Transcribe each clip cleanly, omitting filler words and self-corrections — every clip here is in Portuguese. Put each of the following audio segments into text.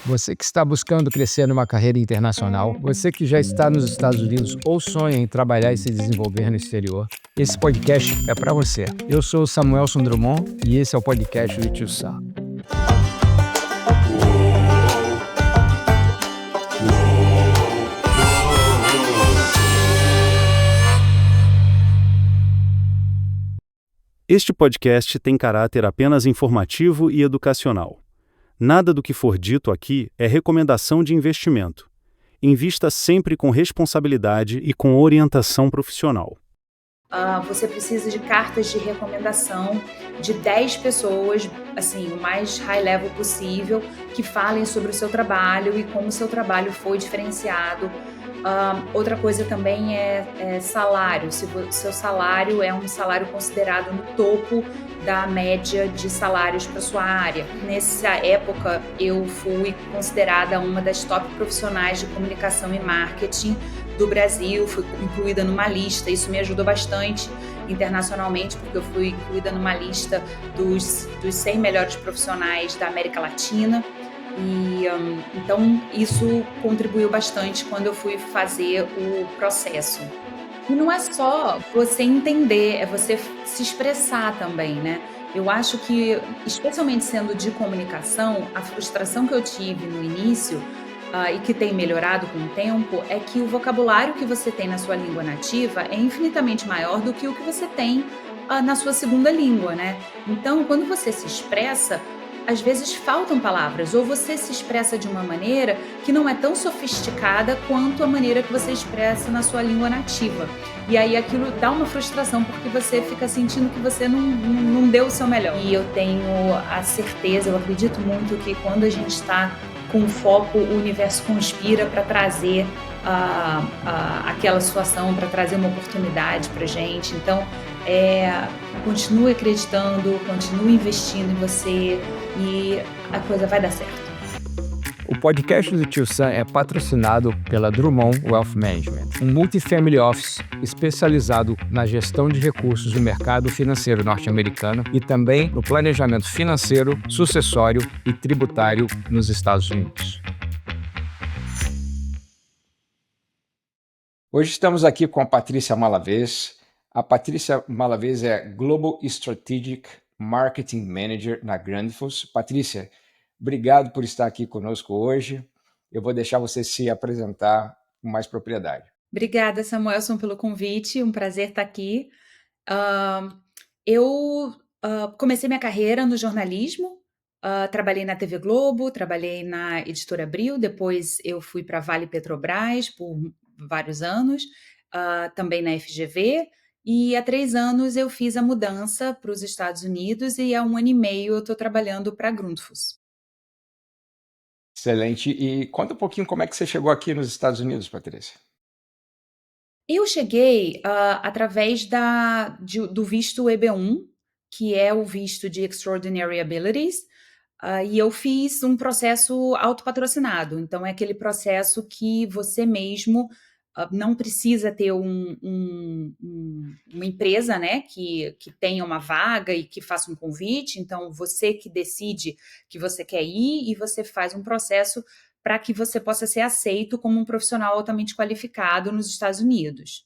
Você que está buscando crescer numa carreira internacional, você que já está nos Estados Unidos ou sonha em trabalhar e se desenvolver no exterior, esse podcast é para você. Eu sou o Samuelson Drummond e esse é o podcast do Tio Sam. Este podcast tem caráter apenas informativo e educacional. Nada do que for dito aqui é recomendação de investimento. Invista sempre com responsabilidade e com orientação profissional. Você precisa de cartas de recomendação de 10 pessoas, assim, o mais high level possível, que falem sobre o seu trabalho e como o seu trabalho foi diferenciado. Outra coisa também é salário. Se o seu salário é um salário considerado no topo da média de salários para sua área. Nessa época, eu fui considerada uma das top profissionais de comunicação e marketing do Brasil, fui incluída numa lista. Isso me ajudou bastante internacionalmente, porque eu fui incluída numa lista dos 100 melhores profissionais da América Latina. Então, isso contribuiu bastante quando eu fui fazer o processo. E não é só você entender, é você se expressar também, né? Eu acho que, especialmente sendo de comunicação, a frustração que eu tive no início, e que tem melhorado com o tempo, é que o vocabulário que você tem na sua língua nativa é infinitamente maior do que o que você tem, na sua segunda língua, né? Então, quando você se expressa, às vezes faltam palavras, ou você se expressa de uma maneira que não é tão sofisticada quanto a maneira que você expressa na sua língua nativa. E aí aquilo dá uma frustração, porque você fica sentindo que você não deu o seu melhor. E eu tenho a certeza, eu acredito muito que quando a gente está com foco, o universo conspira para trazer aquela situação, para trazer uma oportunidade para a gente. Então, continue acreditando, continue investindo em você e a coisa vai dar certo. O podcast do Tio Sam é patrocinado pela Drummond Wealth Management, um multifamily office especializado na gestão de recursos do mercado financeiro norte-americano e também no planejamento financeiro, sucessório e tributário nos Estados Unidos. Hoje estamos aqui com a Patrícia Malavez. A Patrícia Malavez é Global Strategic Marketing Manager na Grundfos. Patrícia, obrigado por estar aqui conosco hoje. Eu vou deixar você se apresentar com mais propriedade. Obrigada, Samuelson, pelo convite. Um prazer estar aqui. Eu comecei minha carreira no jornalismo. Trabalhei na TV Globo, trabalhei na Editora Abril, depois eu fui para Vale Petrobras por vários anos, também na FGV, e há 3 anos eu fiz a mudança para os Estados Unidos e há 1 ano e meio eu estou trabalhando para a Grundfos. Excelente. E conta um pouquinho como é que você chegou aqui nos Estados Unidos, Patrícia. Eu cheguei através do visto EB1, que é o visto de Extraordinary Abilities, e eu fiz um processo autopatrocinado. Então, é aquele processo que você mesmo não precisa ter uma empresa, né, que tenha uma vaga e que faça um convite. Então, você que decide que você quer ir e você faz um processo para que você possa ser aceito como um profissional altamente qualificado nos Estados Unidos.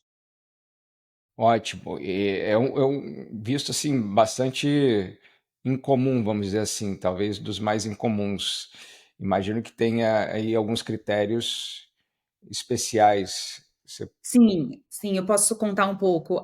Ótimo. E é um visto assim bastante incomum, vamos dizer assim, talvez dos mais incomuns. Imagino que tenha aí alguns critérios especiais. Sim, eu posso contar um pouco.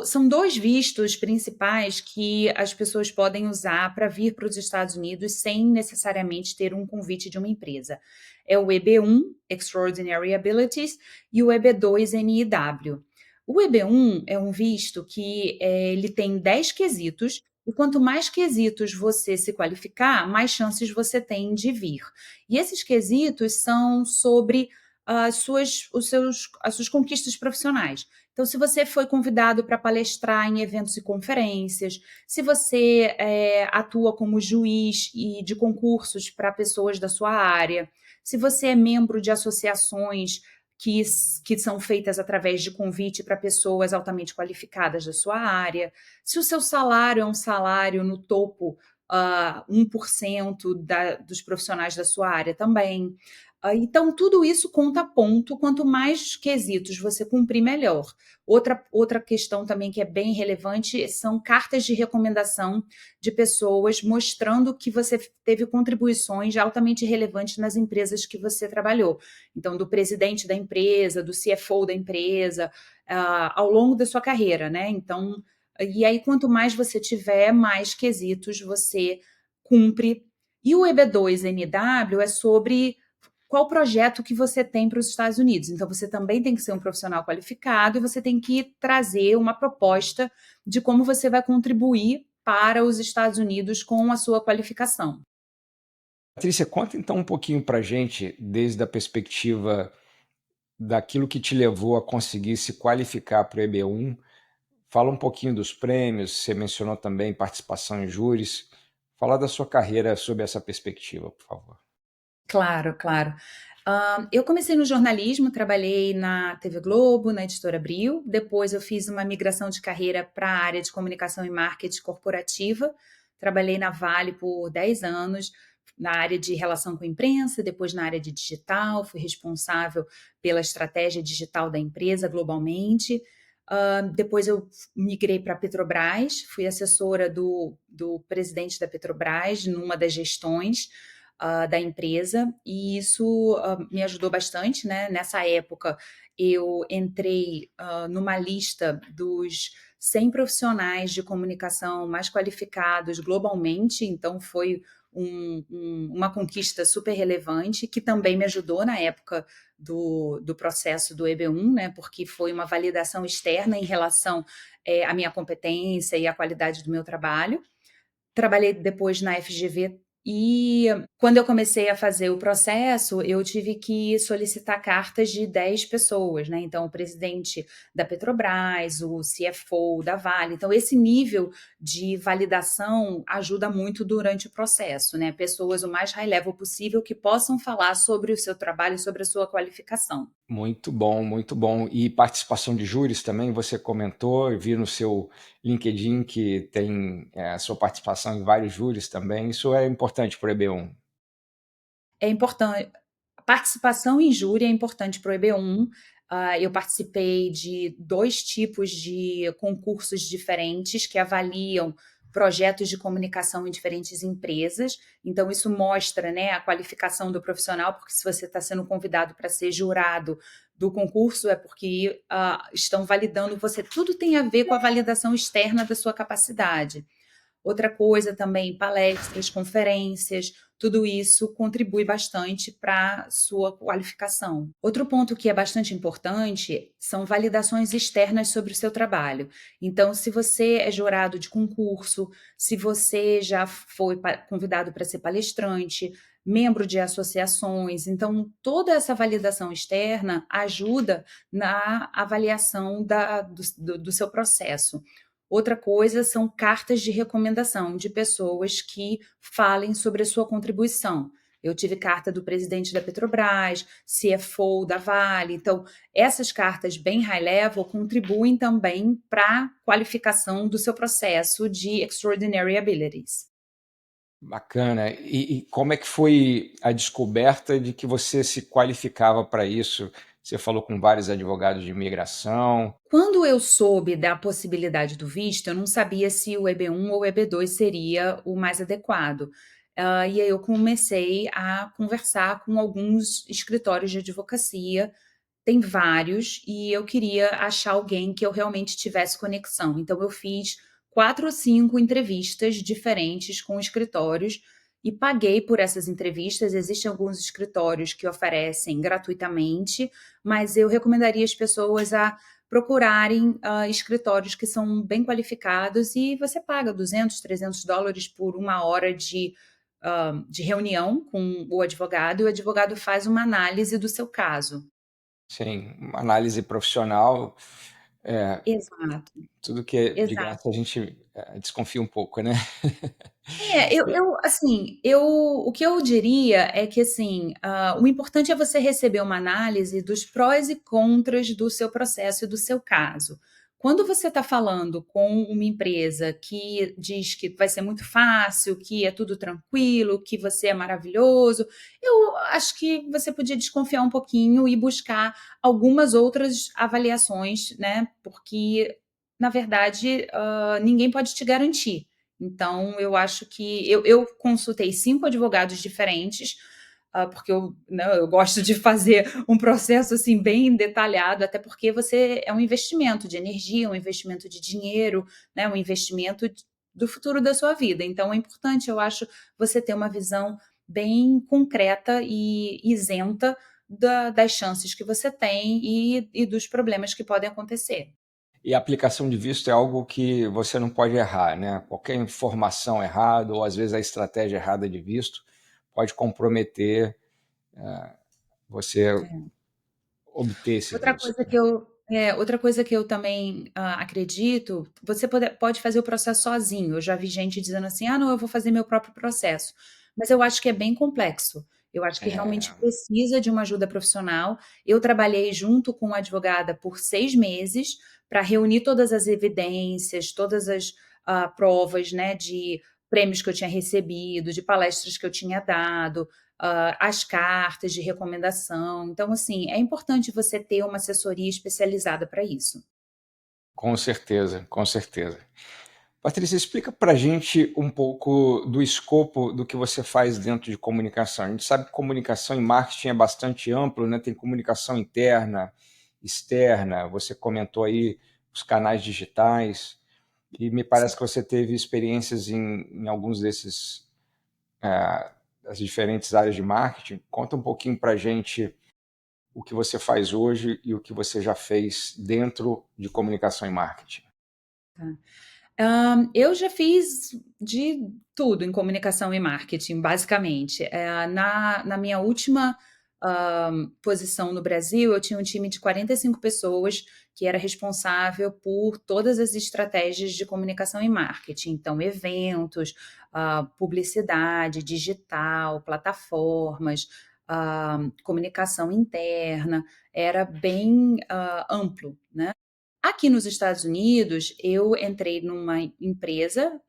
São 2 vistos principais que as pessoas podem usar para vir para os Estados Unidos sem necessariamente ter um convite de uma empresa. É o EB1, Extraordinary Abilities, e o EB2, NIW. O EB1 é um visto que ele tem 10 quesitos, e quanto mais quesitos você se qualificar, mais chances você tem de vir. E esses quesitos são sobre as suas conquistas profissionais. Então, se você foi convidado para palestrar em eventos e conferências, se você atua como juiz e de concursos para pessoas da sua área, se você é membro de associações que são feitas através de convite para pessoas altamente qualificadas da sua área, se o seu salário é um salário no topo 1% dos profissionais da sua área também. Então, tudo isso conta ponto, quanto mais quesitos você cumprir, melhor. Outra questão também que é bem relevante são cartas de recomendação de pessoas mostrando que você teve contribuições altamente relevantes nas empresas que você trabalhou. Então, do presidente da empresa, do CFO da empresa, ao longo da sua carreira, né? Então, e aí, quanto mais você tiver, mais quesitos você cumpre. E o EB2NW é sobre qual projeto que você tem para os Estados Unidos. Então, você também tem que ser um profissional qualificado e você tem que trazer uma proposta de como você vai contribuir para os Estados Unidos com a sua qualificação. Patrícia, conta então um pouquinho para a gente, desde a perspectiva daquilo que te levou a conseguir se qualificar para o EB1. Fala um pouquinho dos prêmios, você mencionou também participação em júris. Fala da sua carreira sob essa perspectiva, por favor. Claro, claro. Eu comecei no jornalismo, trabalhei na TV Globo, na Editora Abril. Depois eu fiz uma migração de carreira para a área de comunicação e marketing corporativa. Trabalhei na Vale por 10 anos, na área de relação com a imprensa, depois na área de digital. Fui responsável pela estratégia digital da empresa globalmente. Depois eu migrei para a Petrobras, fui assessora do presidente da Petrobras numa das gestões da empresa, e isso me ajudou bastante, né? Nessa época, eu entrei numa lista dos 100 profissionais de comunicação mais qualificados globalmente, então foi uma conquista super relevante, que também me ajudou na época do processo do EB1, né? Porque foi uma validação externa em relação à minha competência e à qualidade do meu trabalho. Trabalhei depois na FGV e quando eu comecei a fazer o processo, eu tive que solicitar cartas de 10 pessoas, né? Então, o presidente da Petrobras, o CFO da Vale. Então, esse nível de validação ajuda muito durante o processo, né? Pessoas o mais high level possível que possam falar sobre o seu trabalho e sobre a sua qualificação. Muito bom, muito bom. E participação de júris também, você comentou, eu vi no seu LinkedIn que tem a sua participação em vários júris também. Isso é importante para o EB1. É importante. A participação em júri é importante para o EB1. Eu participei de 2 tipos de concursos diferentes que avaliam projetos de comunicação em diferentes empresas. Então, isso mostra, né, a qualificação do profissional, porque se você está sendo convidado para ser jurado do concurso, é porque estão validando você. Tudo tem a ver com a validação externa da sua capacidade. Outra coisa também, palestras, conferências, tudo isso contribui bastante para a sua qualificação. Outro ponto que é bastante importante são validações externas sobre o seu trabalho. Então, se você é jurado de concurso, se você já foi convidado para ser palestrante, membro de associações, então toda essa validação externa ajuda na avaliação do seu processo. Outra coisa são cartas de recomendação de pessoas que falem sobre a sua contribuição. Eu tive carta do presidente da Petrobras, CFO da Vale. Então, essas cartas bem high level contribuem também para a qualificação do seu processo de Extraordinary Abilities. Bacana. E como é que foi a descoberta de que você se qualificava para isso? Você falou com vários advogados de imigração. Quando eu soube da possibilidade do visto, eu não sabia se o EB1 ou o EB2 seria o mais adequado. E aí eu comecei a conversar com alguns escritórios de advocacia, tem vários, e eu queria achar alguém que eu realmente tivesse conexão. Então, eu fiz 4 ou 5 entrevistas diferentes com escritórios e paguei por essas entrevistas. Existem alguns escritórios que oferecem gratuitamente, mas eu recomendaria as pessoas a procurarem escritórios que são bem qualificados e você paga $200, $300 por 1 hora de reunião com o advogado, e o advogado faz uma análise do seu caso. Sim, uma análise profissional. Exato, Tudo que é de exato. graça a gente desconfia um pouco, né? O que eu diria é que, assim, o importante é você receber uma análise dos prós e contras do seu processo e do seu caso. Quando você está falando com uma empresa que diz que vai ser muito fácil, que é tudo tranquilo, que você é maravilhoso, eu acho que você podia desconfiar um pouquinho e buscar algumas outras avaliações, né? Porque, na verdade, ninguém pode te garantir. Então, eu acho que eu consultei 5 advogados diferentes, porque eu gosto de fazer um processo assim bem detalhado, até porque você é um investimento de energia, um investimento de dinheiro, né, um investimento do futuro da sua vida. Então, é importante, eu acho, você ter uma visão bem concreta e isenta das chances que você tem e dos problemas que podem acontecer. E a aplicação de visto é algo que você não pode errar, né? Qualquer informação errada ou às vezes a estratégia errada de visto pode comprometer você obter esse Outra visto, coisa né? outra coisa que eu também, acredito, você pode fazer o processo sozinho. Eu já vi gente dizendo assim: "Ah, não, eu vou fazer meu próprio processo", mas eu acho que é bem complexo. Eu acho que realmente É, precisa de uma ajuda profissional. Eu trabalhei junto com uma advogada por 6 meses para reunir todas as evidências, todas as, provas, né, de prêmios que eu tinha recebido, de palestras que eu tinha dado, as cartas de recomendação. Então, assim, é importante você ter uma assessoria especializada para isso. com certeza, com certeza. Patrícia, explica para a gente um pouco do escopo do que você faz dentro de comunicação. A gente sabe que comunicação e marketing é bastante amplo, né? Tem comunicação interna, externa, você comentou aí os canais digitais, e me parece Sim. que você teve experiências em alguns desses, das diferentes áreas de marketing. Conta um pouquinho para a gente o que você faz hoje e o que você já fez dentro de comunicação e marketing. Eu já fiz de tudo em comunicação e marketing, basicamente. Na minha última, posição no Brasil, eu tinha um time de 45 pessoas que era responsável por todas as estratégias de comunicação e marketing. Então, eventos, publicidade, digital, plataformas, comunicação interna, era bem, amplo, né. Aqui nos Estados Unidos, eu entrei numa empresa,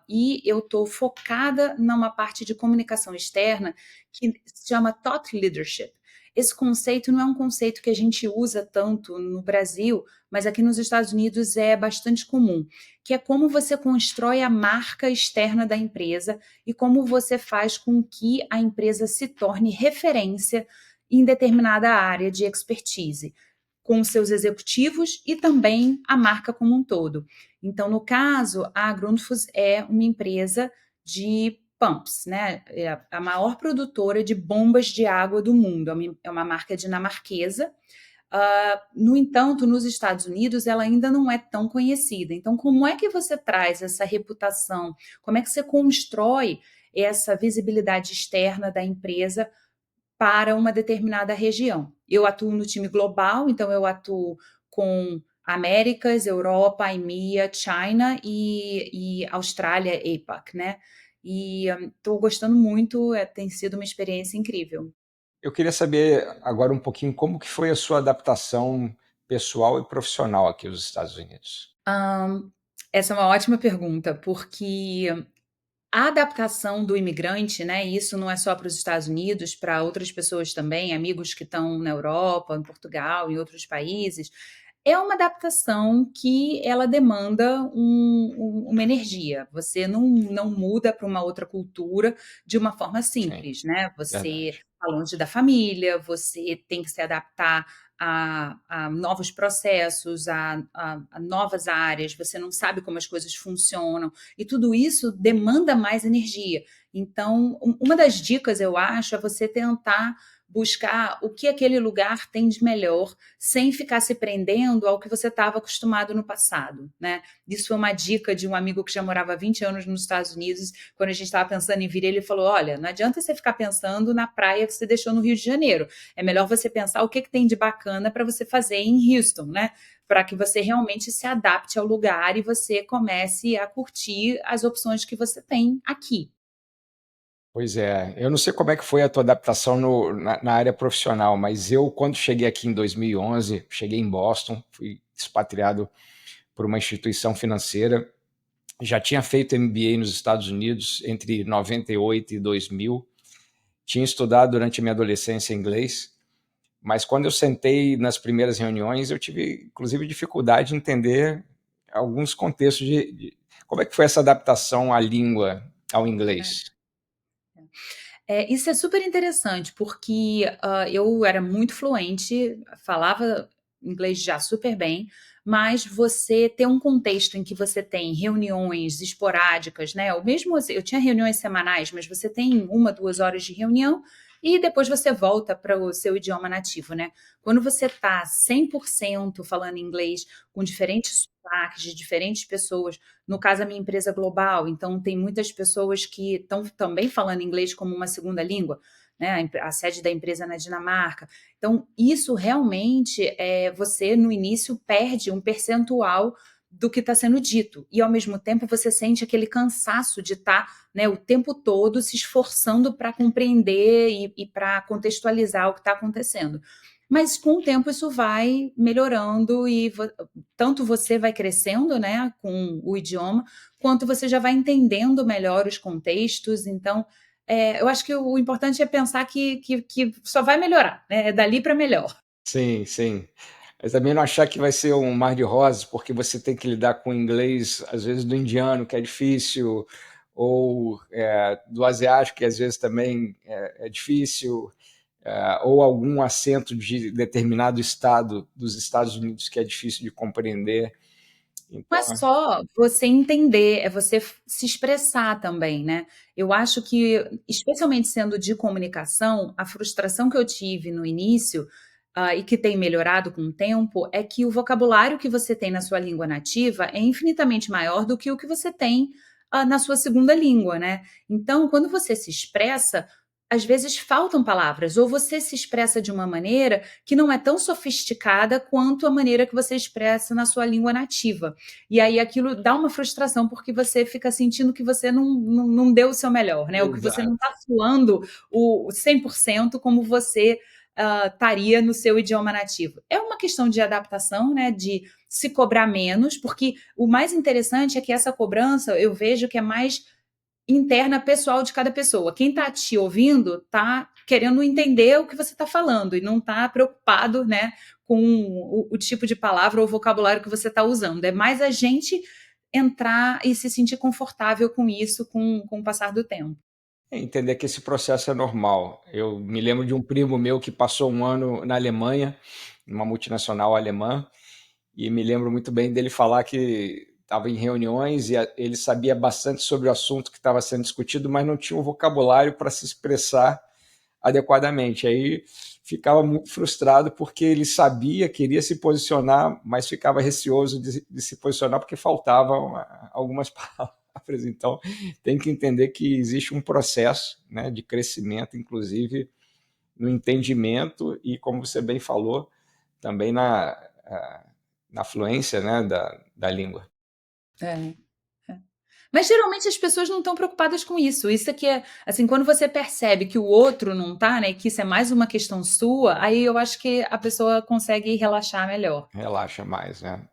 e eu estou focada numa parte de comunicação externa que se chama Thought Leadership. Esse conceito não é um conceito que a gente usa tanto no Brasil, mas aqui nos Estados Unidos é bastante comum, que é como você constrói a marca externa da empresa e como você faz com que a empresa se torne referência em determinada área de expertise com os seus executivos e também a marca como um todo. Então, no caso, a Grundfos é uma empresa de pumps, né? É a maior produtora de bombas de água do mundo. É uma marca dinamarquesa. No entanto, nos Estados Unidos, ela ainda não é tão conhecida. Então, como é que você traz essa reputação? Como é que você constrói essa visibilidade externa da empresa para uma determinada região? Eu atuo no time global, então eu atuo com Américas, Europa, EMEA, China e Austrália, APAC, né? E estou gostando muito, tem sido uma experiência incrível. Eu queria saber agora um pouquinho como que foi a sua adaptação pessoal e profissional aqui nos Estados Unidos. Hã, essa é uma ótima pergunta, porque a adaptação do imigrante, né, e isso não é só para os Estados Unidos, para outras pessoas também, amigos que estão na Europa, em Portugal, em outros países, é uma adaptação que ela demanda uma energia. Você não muda para uma outra cultura de uma forma Sim, simples, né? Você verdade. está longe da família, você tem que se adaptar a novos processos, a novas áreas, você não sabe como as coisas funcionam, e tudo isso demanda mais energia. Então, uma das dicas, eu acho, é você tentar buscar o que aquele lugar tem de melhor, sem ficar se prendendo ao que você estava acostumado no passado, né? Isso foi uma dica de um amigo que já morava há 20 anos nos Estados Unidos. Quando a gente estava pensando em vir, ele falou: olha, não adianta você ficar pensando na praia que você deixou no Rio de Janeiro. É melhor você pensar o que tem de bacana para você fazer em Houston, né? Para que você realmente se adapte ao lugar e você comece a curtir as opções que você tem aqui. Pois é, eu não sei como é que foi a tua adaptação na área profissional, mas eu, quando cheguei aqui em 2011, cheguei em Boston, fui expatriado por uma instituição financeira. Já tinha feito MBA nos Estados Unidos entre 98 e 2000. Tinha estudado durante a minha adolescência inglês, mas quando eu sentei nas primeiras reuniões, eu tive, inclusive, dificuldade em entender alguns contextos como é que foi essa adaptação à língua, ao inglês. Isso é super interessante, porque eu era muito fluente, falava inglês já super bem, mas você ter um contexto em que você tem reuniões esporádicas, né? Ou mesmo eu tinha reuniões semanais, mas você tem 1, 2 horas de reunião e depois você volta para o seu idioma nativo, né? Quando você está 100% falando inglês com diferentes sotaques de diferentes pessoas, no caso, a minha empresa é global, então tem muitas pessoas que estão também falando inglês como uma segunda língua, né? A sede da empresa é na Dinamarca. Então, isso realmente, você no início perde um percentual do que está sendo dito. E, ao mesmo tempo, você sente aquele cansaço de estar, né, o tempo todo se esforçando para compreender e para contextualizar o que está acontecendo. Mas com o tempo isso vai melhorando e tanto você vai crescendo, né, com o idioma, quanto você já vai entendendo melhor os contextos. Então, eu acho que o importante é pensar que só vai melhorar, né? É dali para melhor. Sim, sim. Mas também não achar que vai ser um mar de rosas, porque você tem que lidar com o inglês, às vezes, do indiano, que é difícil, ou do asiático, que às vezes também é difícil, ou algum acento de determinado estado dos Estados Unidos que é difícil de compreender. Não Então, é só você entender, é você se expressar também, né? Eu acho que, especialmente sendo de comunicação, a frustração que eu tive no início, e que tem melhorado com o tempo, é que o vocabulário que você tem na sua língua nativa é infinitamente maior do que o que você tem, na sua segunda língua, né? Então, quando você se expressa, às vezes faltam palavras, ou você se expressa de uma maneira que não é tão sofisticada quanto a maneira que você expressa na sua língua nativa. E aí aquilo dá uma frustração, porque você fica sentindo que você não deu o seu melhor, né? Ou que você não exato. está suando o 100% como você estaria no seu idioma nativo. É uma questão de adaptação, né? De se cobrar menos, porque o mais interessante é que essa cobrança eu vejo que é mais interna pessoal de cada pessoa. Quem está te ouvindo está querendo entender o que você está falando e não está preocupado, né, com o tipo de palavra ou vocabulário que você está usando. É mais a gente entrar e se sentir confortável com isso com o passar do tempo. Entender que esse processo é normal. Eu me lembro de um primo meu que passou um ano na Alemanha, numa multinacional alemã, e me lembro muito bem dele falar que estava em reuniões e ele sabia bastante sobre o assunto que estava sendo discutido, mas não tinha o vocabulário para se expressar adequadamente. Aí ficava muito frustrado porque ele sabia, queria se posicionar, mas ficava receoso de se posicionar porque faltavam algumas palavras. Então, tem que entender que existe um processo, né, de crescimento, inclusive no entendimento e, como você bem falou, também na fluência, né, da língua. É. Mas geralmente as pessoas não estão preocupadas com isso. Isso aqui é, assim, quando você percebe que o outro não tá, né, que isso é mais uma questão sua, aí eu acho que a pessoa consegue relaxar melhor. Relaxa mais, né?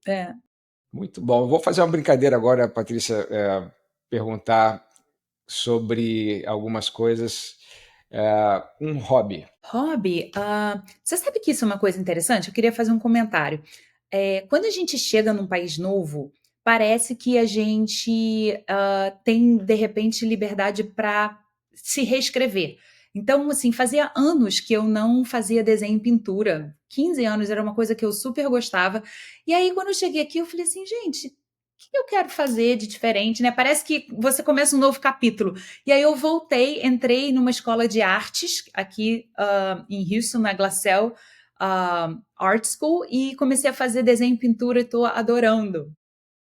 É. Muito bom. Eu vou fazer uma brincadeira agora, Patrícia, perguntar sobre algumas coisas. Um hobby. Hobby, você sabe que isso é uma coisa interessante? Eu queria fazer um comentário. Quando a gente chega num país novo, parece que a gente tem, de repente, liberdade para se reescrever. Então, assim, fazia anos que eu não fazia desenho e pintura. 15 anos era uma coisa que eu super gostava. E aí, quando eu cheguei aqui, eu falei assim, gente, o que eu quero fazer de diferente, né? Parece que você começa um novo capítulo. E aí eu voltei, entrei numa escola de artes aqui em Houston, na Glassell Art School, e comecei a fazer desenho e pintura e estou adorando.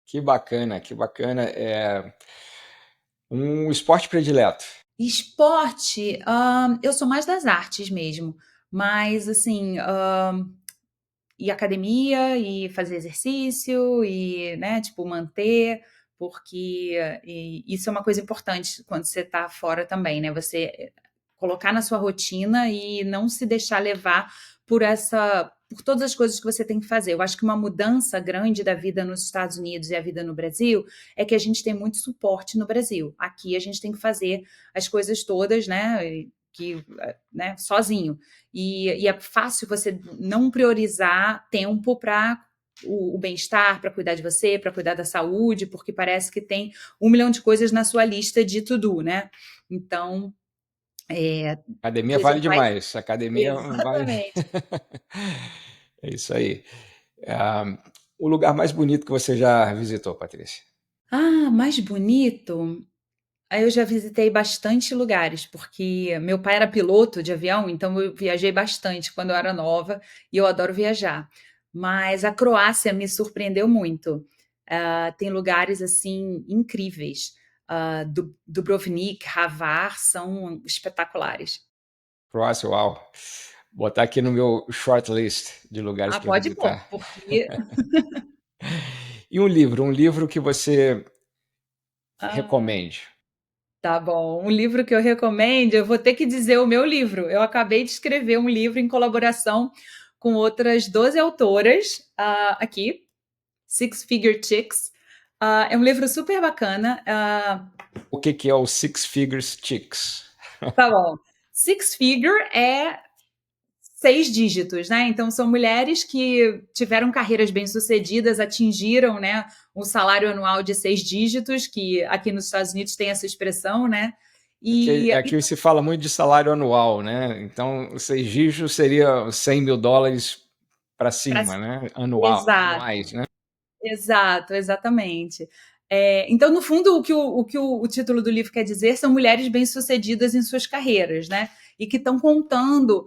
Que bacana, que bacana. Um esporte predileto. Esporte, eu sou mais das artes mesmo, mas assim, ir à academia e fazer exercício e, né, tipo, manter, porque isso é uma coisa importante quando você está fora também, né? Você colocar na sua rotina e não se deixar levar por essa por todas as coisas que você tem que fazer. Eu acho que uma mudança grande da vida nos Estados Unidos e a vida no Brasil é que a gente tem muito suporte no Brasil. Aqui a gente tem que fazer as coisas todas, né? Né, sozinho. E é fácil você não priorizar tempo para o bem-estar, para cuidar de você, para cuidar da saúde, porque parece que tem 1 milhão de coisas na sua lista de to-do, né? Então, Academia você vale vai. demais. Academia vale. Exatamente. É isso aí. O lugar mais bonito que você já visitou, Patrícia? Mais bonito. Aí eu já visitei bastante lugares, porque meu pai era piloto de avião, então eu viajei bastante quando eu era nova e eu adoro viajar. Mas a Croácia me surpreendeu muito. Tem lugares assim incríveis. Dubrovnik, Hvar são espetaculares. Croácia, uau. Botar aqui no meu shortlist de lugares para Pode pôr, visitar. porque E um livro que você ah, recomende. tá bom. Um livro que eu recomendo, eu vou ter que dizer o meu livro. Eu acabei de escrever um livro em colaboração com outras 12 autoras aqui, Six Figure Chicks. É um livro super bacana. O que é o Six Figures Chicks? Tá bom. Six Figure é 6 dígitos, né? Então são mulheres que tiveram carreiras bem-sucedidas, atingiram, né, um salário anual de 6 dígitos, que aqui nos Estados Unidos tem essa expressão, né? E Aqui se fala muito de salário anual, né? Então, os 6 dígitos seria 100 mil dólares para pra, cima, né? exato, Anuais, né? exato, exatamente. Então, no fundo, o título do livro quer dizer são mulheres bem-sucedidas em suas carreiras, né? E que estão contando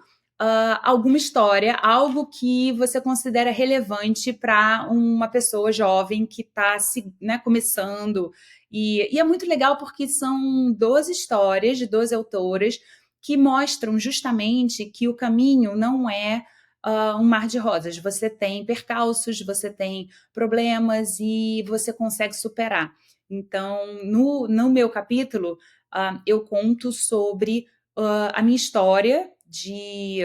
alguma história, algo que você considera relevante para uma pessoa jovem que está né, começando. E é muito legal porque são 12 histórias de 12 autoras que mostram justamente que o caminho não é um mar de rosas. Você tem percalços, você tem problemas e você consegue superar. Então, no meu capítulo, eu conto sobre a minha história de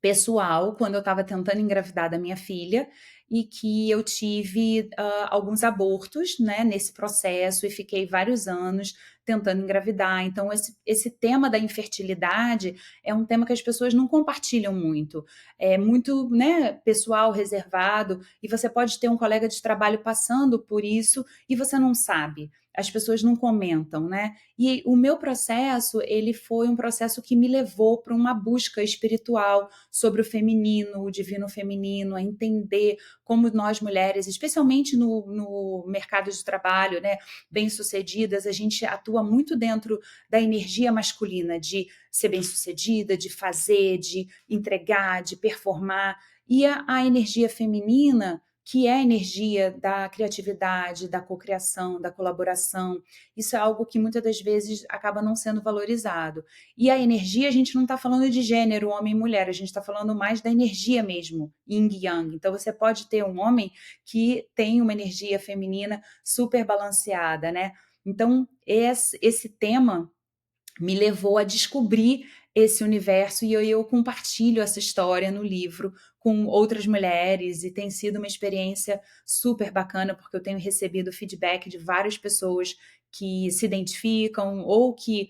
pessoal quando eu estava tentando engravidar da minha filha e que eu tive alguns abortos, né, nesse processo e fiquei vários anos tentando engravidar. Então, esse tema da infertilidade é um tema que as pessoas não compartilham muito. É muito, né, pessoal, reservado, e você pode ter um colega de trabalho passando por isso e você não sabe. As pessoas não comentam, né? E o meu processo, ele foi um processo que me levou para uma busca espiritual sobre o feminino, o divino feminino, a entender como nós mulheres, especialmente no mercado de trabalho, né, bem-sucedidas, a gente atua muito dentro da energia masculina, de ser bem-sucedida, de fazer, de entregar, de performar, e a energia feminina, que é a energia da criatividade, da cocriação, da colaboração, isso é algo que muitas das vezes acaba não sendo valorizado. E a energia, a gente não está falando de gênero, homem e mulher, a gente está falando mais da energia mesmo, yin e yang. Então, você pode ter um homem que tem uma energia feminina super balanceada, né? Então, esse tema me levou a descobrir esse universo e eu compartilho essa história no livro com outras mulheres e tem sido uma experiência super bacana porque eu tenho recebido feedback de várias pessoas que se identificam ou que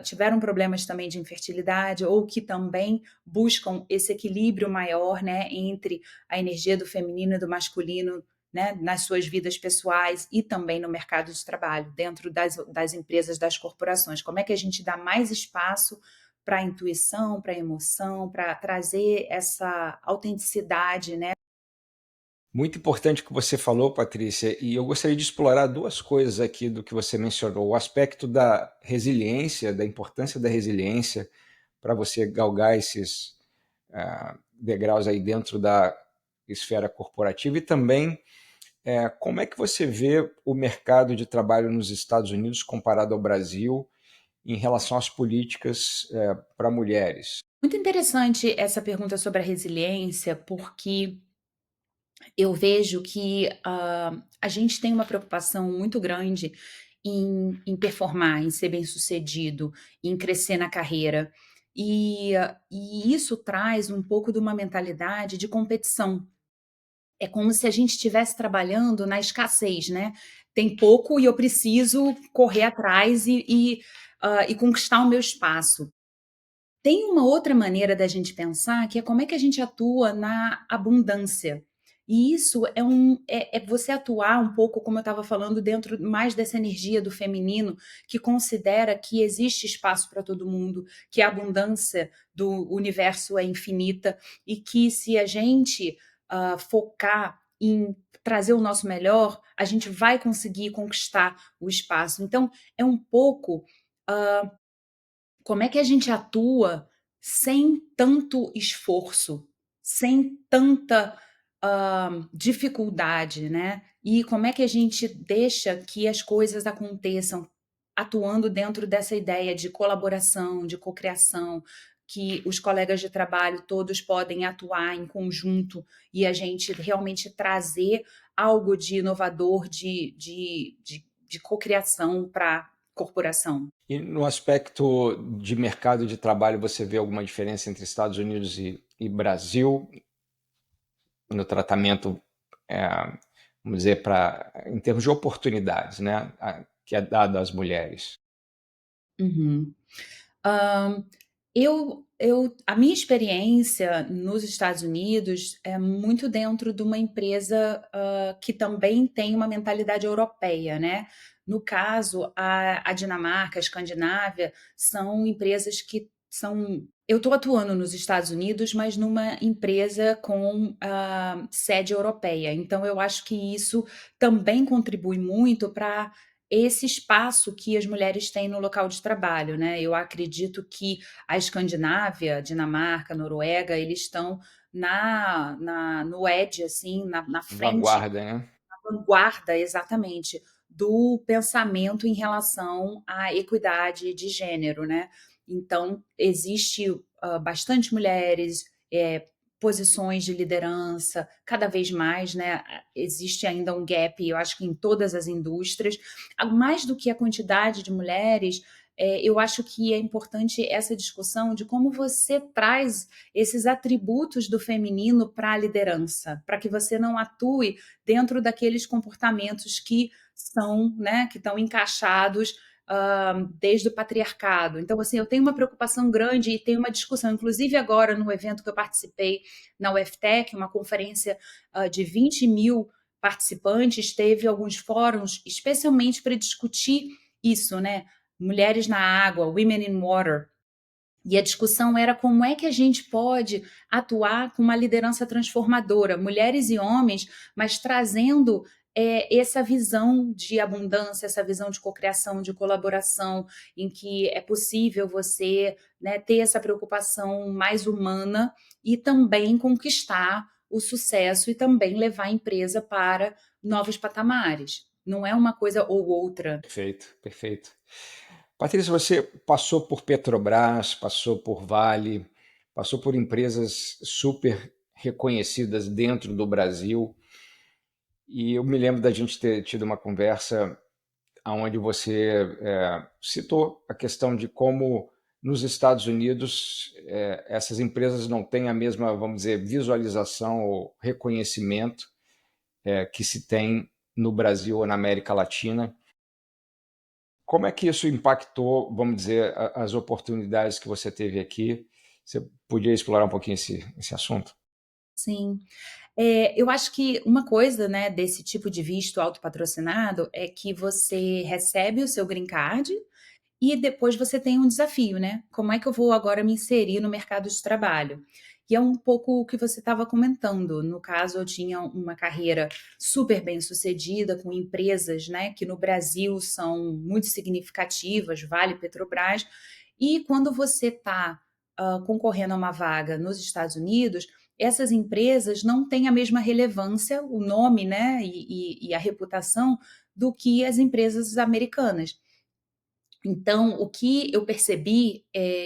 tiveram problemas também de infertilidade ou que também buscam esse equilíbrio maior, né, entre a energia do feminino e do masculino, né, nas suas vidas pessoais e também no mercado de trabalho, dentro das empresas, das corporações. Como é que a gente dá mais espaço para a intuição, para a emoção, para trazer essa autenticidade, né? Muito importante o que você falou, Patrícia, e eu gostaria de explorar duas coisas aqui do que você mencionou. O aspecto da resiliência, da importância da resiliência para você galgar esses degraus aí dentro da esfera corporativa e também como é que você vê o mercado de trabalho nos Estados Unidos comparado ao Brasil em relação às políticas para mulheres? Muito interessante essa pergunta sobre a resiliência, porque eu vejo que a gente tem uma preocupação muito grande em performar, em ser bem-sucedido, em crescer na carreira. E isso traz um pouco de uma mentalidade de competição. É como se a gente estivesse trabalhando na escassez, né? Tem pouco e eu preciso correr atrás e conquistar o meu espaço. Tem uma outra maneira da gente pensar, que é como é que a gente atua na abundância. E isso é você atuar um pouco, como eu estava falando, dentro mais dessa energia do feminino, que considera que existe espaço para todo mundo, que a abundância do universo é infinita e que se a gente focar em trazer o nosso melhor, a gente vai conseguir conquistar o espaço. Então, é um pouco como é que a gente atua sem tanto esforço, sem tanta dificuldade, né? E como é que a gente deixa que as coisas aconteçam atuando dentro dessa ideia de colaboração, de cocriação, que os colegas de trabalho todos podem atuar em conjunto e a gente realmente trazer algo de inovador, de cocriação para a corporação. E no aspecto de mercado de trabalho, você vê alguma diferença entre Estados Unidos e Brasil no tratamento, é, vamos dizer, em termos de oportunidades, né, que é dado às mulheres? Uhum. Hã, a minha experiência nos Estados Unidos é muito dentro de uma empresa, que também tem uma mentalidade europeia, né. No caso, a Dinamarca, a Escandinávia, são empresas que são eu estou atuando nos Estados Unidos, mas numa empresa com, sede europeia, então eu acho que isso também contribui muito para esse espaço que as mulheres têm no local de trabalho, né. Eu acredito que a Escandinávia, Dinamarca, Noruega, eles estão no edge, assim, na frente, Vanguarda, né? na vanguarda, exatamente, do pensamento em relação à equidade de gênero, né. Então existe, bastante mulheres, posições de liderança, cada vez mais, né, existe ainda um gap, eu acho que em todas as indústrias. Mais do que a quantidade de mulheres, eu acho que é importante essa discussão de como você traz esses atributos do feminino para a liderança, para que você não atue dentro daqueles comportamentos que são, né, que estão encaixados desde o patriarcado. Então, assim, eu tenho uma preocupação grande e tenho uma discussão, inclusive agora no evento que eu participei na UFTech, uma conferência de 20.000 participantes, teve alguns fóruns especialmente para discutir isso, né? Mulheres na água, Women in Water, e a discussão era como é que a gente pode atuar com uma liderança transformadora, mulheres e homens, mas trazendo essa visão de abundância, essa visão de cocriação, de colaboração, em que é possível você, né, ter essa preocupação mais humana e também conquistar o sucesso e também levar a empresa para novos patamares. Não é uma coisa ou outra. Perfeito, perfeito. Patrícia, você passou por Petrobras, passou por Vale, passou por empresas super reconhecidas dentro do Brasil, e eu me lembro da gente ter tido uma conversa onde você citou a questão de como nos Estados Unidos essas empresas não têm a mesma, vamos dizer, visualização ou reconhecimento que se tem no Brasil ou na América Latina. Como é que isso impactou, vamos dizer, as oportunidades que você teve aqui? Você podia explorar um pouquinho esse assunto? Sim. Eu acho que uma coisa, né, desse tipo de visto autopatrocinado é que você recebe o seu green card e depois você tem um desafio, né? Como é que eu vou agora me inserir no mercado de trabalho? E é um pouco o que você estava comentando. No caso, eu tinha uma carreira super bem sucedida com empresas, né, que no Brasil são muito significativas, Vale, Petrobras. E quando você está concorrendo a uma vaga nos Estados Unidos, essas empresas não têm a mesma relevância, o nome, né, e a reputação do que as empresas americanas. Então, o que eu percebi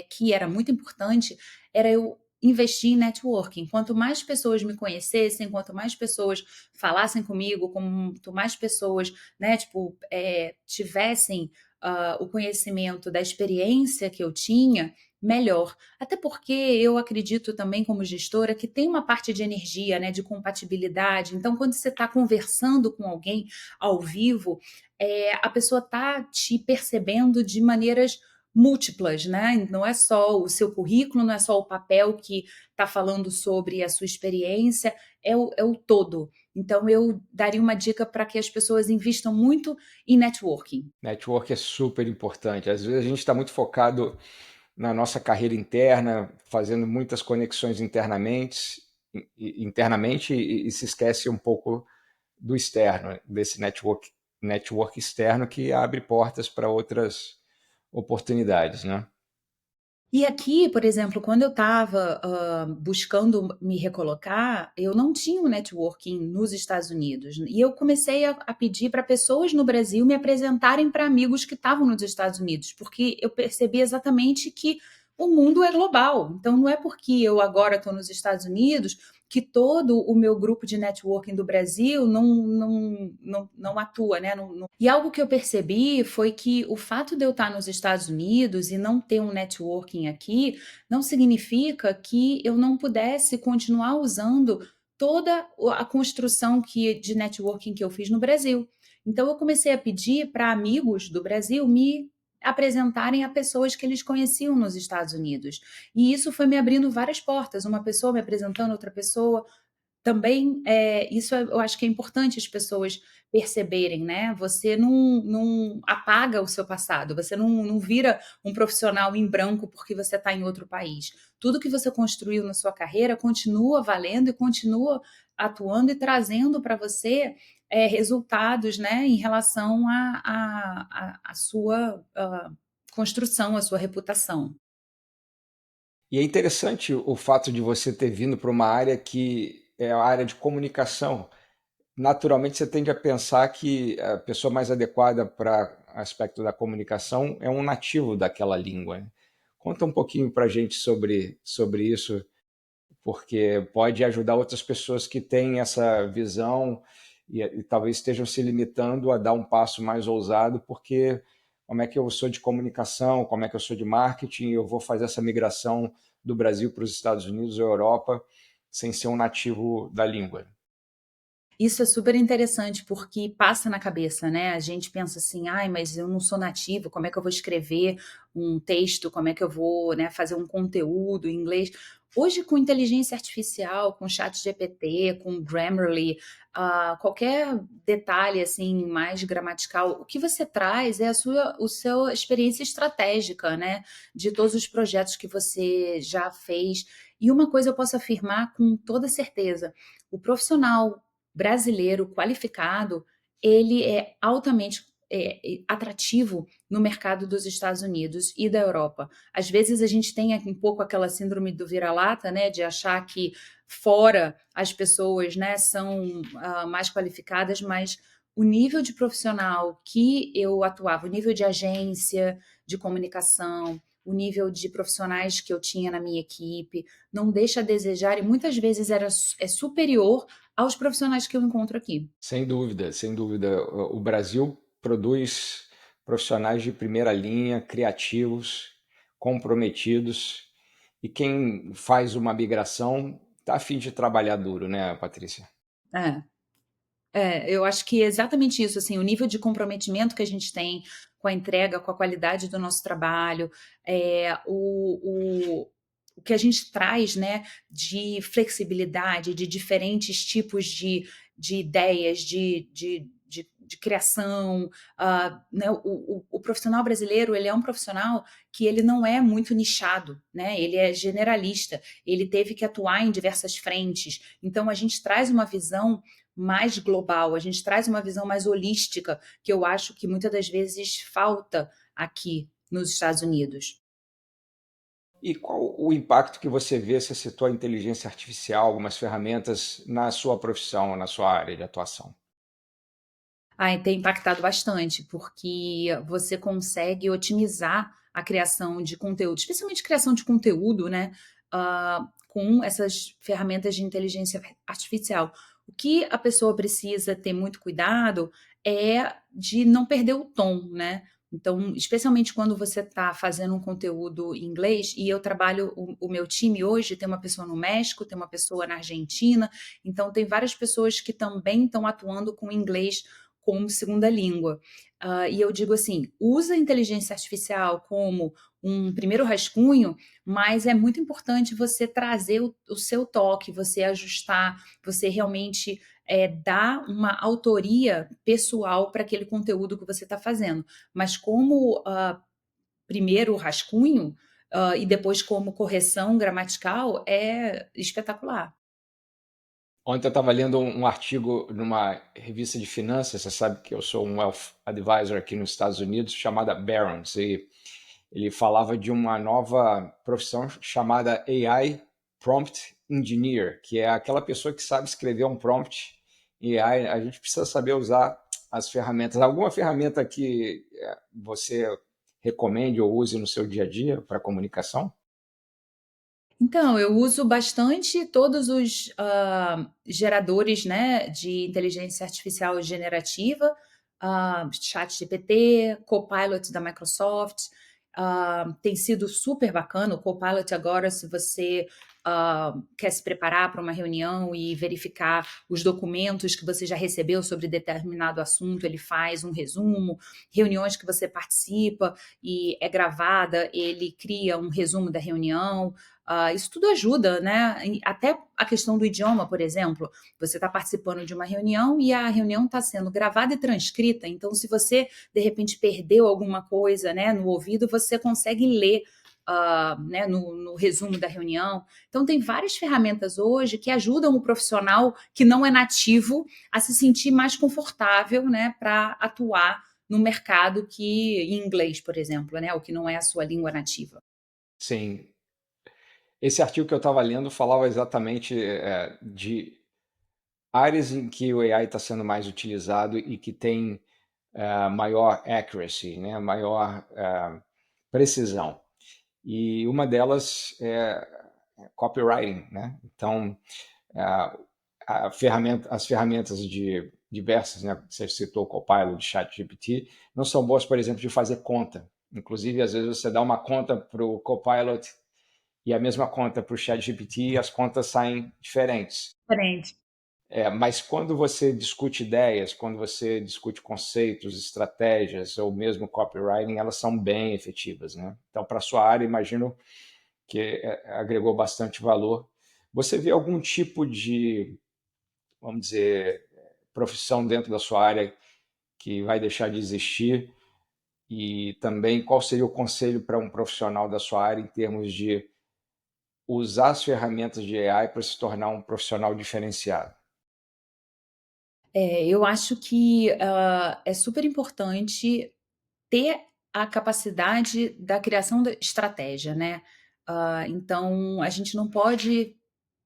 que era muito importante era eu investir em networking. Quanto mais pessoas me conhecessem, quanto mais pessoas falassem comigo, quanto mais pessoas, né, tivessem o conhecimento da experiência que eu tinha, melhor. Até porque eu acredito também, como gestora, que tem uma parte de energia, né, de compatibilidade. Então, quando você está conversando com alguém ao vivo, a pessoa está te percebendo de maneiras múltiplas, né? Não é só o seu currículo, não é só o papel que está falando sobre a sua experiência, é o todo. Então, eu daria uma dica para que as pessoas invistam muito em networking. Network é super importante. Às vezes a gente está muito focado na nossa carreira interna, fazendo muitas conexões internamente e se esquece um pouco do externo, desse network externo que abre portas para outras oportunidades, né? E aqui, por exemplo, quando eu estava buscando me recolocar, eu não tinha um networking nos Estados Unidos. E eu comecei a pedir para pessoas no Brasil me apresentarem para amigos que estavam nos Estados Unidos, porque eu percebi exatamente que o mundo é global. Então, não é porque eu agora estou nos Estados Unidos que todo o meu grupo de networking do Brasil não atua, né? E algo que eu percebi foi que o fato de eu estar nos Estados Unidos e não ter um networking aqui, não significa que eu não pudesse continuar usando toda a construção de networking que eu fiz no Brasil. Então, eu comecei a pedir para amigos do Brasil me apresentarem a pessoas que eles conheciam nos Estados Unidos. E isso foi me abrindo várias portas, uma pessoa me apresentando outra pessoa, também, eu acho que é importante as pessoas perceberem, né? Você não apaga o seu passado, você não vira um profissional em branco porque você está em outro país. Tudo que você construiu na sua carreira continua valendo e continua atuando e trazendo para você resultados, né, em relação à sua construção, à sua reputação. E é interessante o fato de você ter vindo para uma área que é a área de comunicação. Naturalmente, você tende a pensar que a pessoa mais adequada para aspecto da comunicação é um nativo daquela língua, né? Conta um pouquinho para a gente sobre isso, porque pode ajudar outras pessoas que têm essa visão e talvez estejam se limitando a dar um passo mais ousado, porque como é que eu sou de comunicação, como é que eu sou de marketing, eu vou fazer essa migração do Brasil para os Estados Unidos ou Europa sem ser um nativo da língua. Isso é super interessante, porque passa na cabeça, né, a gente pensa assim: "Ai, mas eu não sou nativo, como é que eu vou escrever um texto, como é que eu vou, né, fazer um conteúdo em inglês?". Hoje, com inteligência artificial, com ChatGPT, com Grammarly, qualquer detalhe, assim, mais gramatical, o que você traz é a sua experiência estratégica, né, de todos os projetos que você já fez. E uma coisa eu posso afirmar com toda certeza: o profissional brasileiro qualificado, ele é altamente atrativo no mercado dos Estados Unidos e da Europa. Às vezes a gente tem aqui um pouco aquela síndrome do vira-lata, né, de achar que fora as pessoas, né, são mais qualificadas, mas o nível de profissional que eu atuava, o nível de agência, de comunicação, o nível de profissionais que eu tinha na minha equipe, não deixa a desejar e muitas vezes é superior aos profissionais que eu encontro aqui. Sem dúvida, sem dúvida. O Brasil produz profissionais de primeira linha, criativos, comprometidos, e quem faz uma migração está a fim de trabalhar duro, né, Patrícia? É. Eu acho que é exatamente isso, assim, o nível de comprometimento que a gente tem com a entrega, com a qualidade do nosso trabalho, o que a gente traz, né, de flexibilidade, de diferentes tipos de ideias, de criação, né, o profissional brasileiro, ele é um profissional que ele não é muito nichado, né, ele é generalista, ele teve que atuar em diversas frentes, então a gente traz uma visão mais global, a gente traz uma visão mais holística, que eu acho que muitas das vezes falta aqui nos Estados Unidos. E qual o impacto que você vê, você citou a inteligência artificial, algumas ferramentas na sua profissão, na sua área de atuação? Ai, tem impactado bastante, porque você consegue otimizar a criação de conteúdo, especialmente criação de conteúdo, né, com essas ferramentas de inteligência artificial. O que a pessoa precisa ter muito cuidado é de não perder o tom, né. Então, especialmente quando você está fazendo um conteúdo em inglês, e eu trabalho, o meu time hoje tem uma pessoa no México, tem uma pessoa na Argentina, então tem várias pessoas que também estão atuando com o inglês como segunda língua. E eu digo assim, usa a inteligência artificial como um primeiro rascunho, mas é muito importante você trazer o seu toque, você ajustar, você realmente dar uma autoria pessoal para aquele conteúdo que você está fazendo. Mas como primeiro rascunho e depois como correção gramatical, é espetacular. Ontem eu estava lendo um artigo numa revista de finanças, você sabe que eu sou um Wealth Advisor aqui nos Estados Unidos, chamada Barron's, e ele falava de uma nova profissão chamada AI Prompt Engineer, que é aquela pessoa que sabe escrever um prompt em AI. A gente precisa saber usar as ferramentas. Alguma ferramenta que você recomende ou use no seu dia a dia para comunicação? Então, eu uso bastante todos os geradores, né, de inteligência artificial generativa, ChatGPT, Copilot da Microsoft. Tem sido super bacana o Copilot agora, se você quer se preparar para uma reunião e verificar os documentos que você já recebeu sobre determinado assunto, ele faz um resumo. Reuniões que você participa e é gravada, ele cria um resumo da reunião. Isso tudo ajuda, né? Até a questão do idioma, por exemplo. Você está participando de uma reunião e a reunião está sendo gravada e transcrita. Então, se você, de repente, perdeu alguma coisa, né, no ouvido, você consegue ler né, no resumo da reunião. Então, tem várias ferramentas hoje que ajudam o profissional que não é nativo a se sentir mais confortável, né, para atuar no mercado que em inglês, por exemplo, né, o que não é a sua língua nativa. Sim. Esse artigo que eu estava lendo falava exatamente de áreas em que o AI está sendo mais utilizado e que tem maior accuracy, né, maior precisão. E uma delas é copywriting, né? Então, as ferramentas de diversas, né? Você citou o Copilot, de ChatGPT, não são boas, por exemplo, de fazer conta. Inclusive, às vezes você dá uma conta para o Copilot e a mesma conta para o ChatGPT e as contas saem diferentes. Diferente. Mas quando você discute ideias, quando você discute conceitos, estratégias ou mesmo copywriting, elas são bem efetivas, né? Então, para a sua área, imagino que agregou bastante valor. Você vê algum tipo de, vamos dizer, profissão dentro da sua área que vai deixar de existir? E também qual seria o conselho para um profissional da sua área em termos de usar as ferramentas de AI para se tornar um profissional diferenciado? Eu acho que é super importante ter a capacidade da criação da estratégia, né? Então, a gente não pode,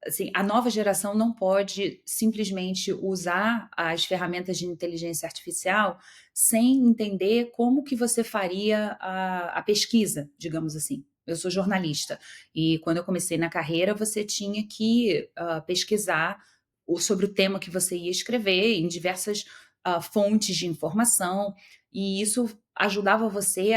assim, a nova geração não pode simplesmente usar as ferramentas de inteligência artificial sem entender como que você faria a pesquisa, digamos assim. Eu sou jornalista e quando eu comecei na carreira, você tinha que pesquisar sobre o tema que você ia escrever em diversas fontes de informação, e isso ajudava você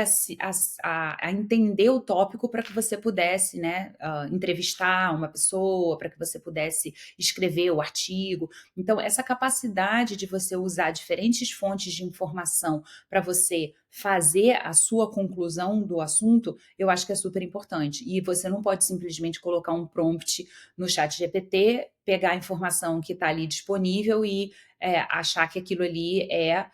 a entender o tópico para que você pudesse, né, entrevistar uma pessoa, para que você pudesse escrever o artigo. Então, essa capacidade de você usar diferentes fontes de informação para você fazer a sua conclusão do assunto, eu acho que é super importante. E você não pode simplesmente colocar um prompt no chat GPT, pegar a informação que está ali disponível e achar que aquilo ali é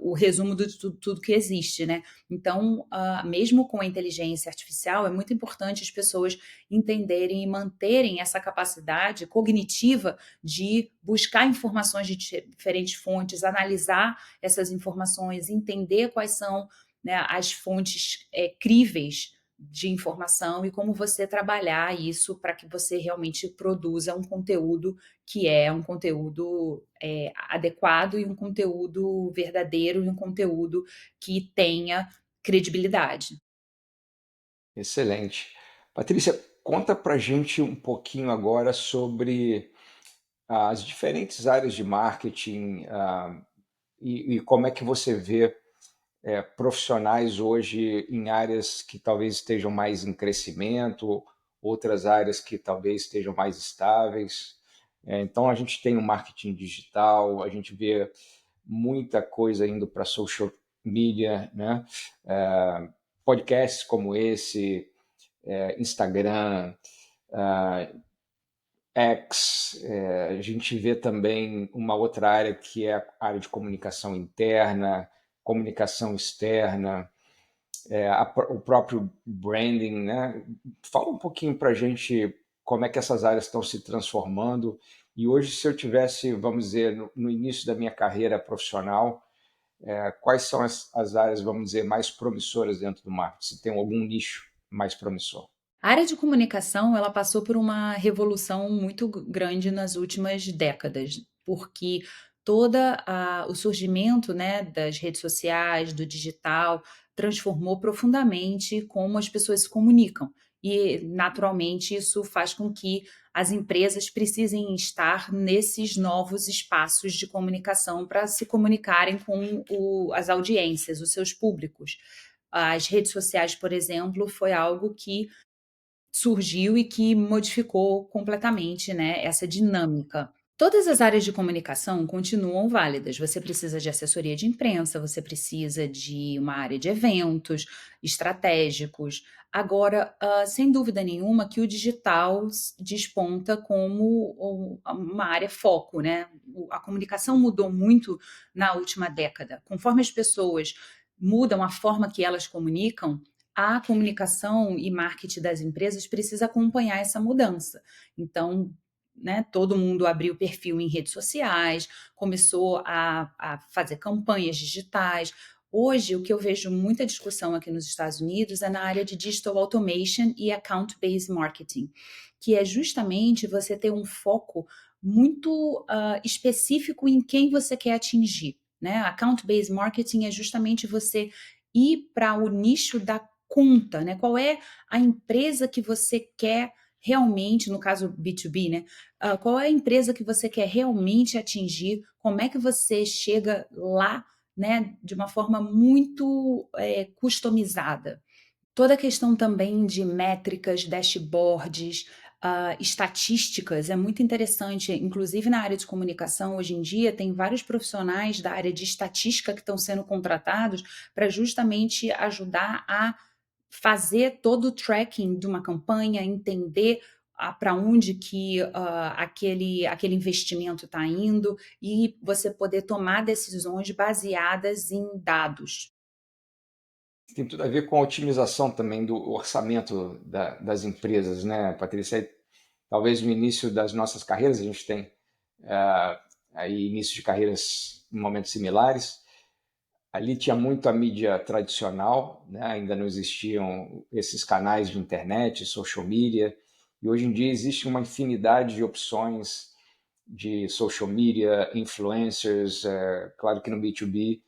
o resumo de tudo que existe, né? Então, mesmo com a inteligência artificial, é muito importante as pessoas entenderem e manterem essa capacidade cognitiva de buscar informações de diferentes fontes, analisar essas informações, entender quais são, né, as fontes críveis de informação e como você trabalhar isso para que você realmente produza um conteúdo que é um conteúdo adequado e um conteúdo verdadeiro e um conteúdo que tenha credibilidade. Excelente. Patrícia, conta para gente um pouquinho agora sobre as diferentes áreas de marketing, e como é que você vê profissionais hoje em áreas que talvez estejam mais em crescimento, outras áreas que talvez estejam mais estáveis. Então, a gente tem o marketing digital, a gente vê muita coisa indo para social media, né? Podcasts como esse, Instagram, X, a gente vê também uma outra área que é a área de comunicação interna, comunicação externa, o próprio branding, né? Fala um pouquinho para a gente como é que essas áreas estão se transformando. E hoje, se eu tivesse, vamos dizer, no início da minha carreira profissional, quais são as áreas, vamos dizer, mais promissoras dentro do marketing? Se tem algum nicho mais promissor? A área de comunicação, ela passou por uma revolução muito grande nas últimas décadas, porque o surgimento, né, das redes sociais, do digital, transformou profundamente como as pessoas se comunicam. E, naturalmente, isso faz com que as empresas precisem estar nesses novos espaços de comunicação para se comunicarem com as audiências, os seus públicos. As redes sociais, por exemplo, foi algo que surgiu e que modificou completamente, né, essa dinâmica. Todas as áreas de comunicação continuam válidas. Você precisa de assessoria de imprensa, você precisa de uma área de eventos estratégicos. Agora, sem dúvida nenhuma que o digital desponta como uma área foco, né? A comunicação mudou muito na última década. Conforme as pessoas mudam a forma que elas comunicam, a comunicação e marketing das empresas precisa acompanhar essa mudança. Então, né, todo mundo abriu perfil em redes sociais, começou a fazer campanhas digitais. Hoje, o que eu vejo muita discussão aqui nos Estados Unidos é na área de digital automation e account-based marketing, que é justamente você ter um foco muito específico em quem você quer atingir. Né? Account-based marketing é justamente você ir para o nicho da conta, né? Qual é a empresa que você quer realmente, no caso B2B, né? Qual é a empresa que você quer realmente atingir? Como é que você chega lá, né? De uma forma muito customizada. Toda a questão também de métricas, dashboards, estatísticas é muito interessante. Inclusive na área de comunicação, hoje em dia, tem vários profissionais da área de estatística que estão sendo contratados para justamente ajudar a fazer todo o tracking de uma campanha, entender para onde que aquele investimento está indo e você poder tomar decisões baseadas em dados. Tem tudo a ver com a otimização também do orçamento das empresas, né, Patrícia? Talvez no início das nossas carreiras, a gente tem aí início de carreiras em momentos similares. Ali tinha muito a mídia tradicional, né? Ainda não existiam esses canais de internet, social media, e hoje em dia existe uma infinidade de opções de social media, influencers. Claro que no B2B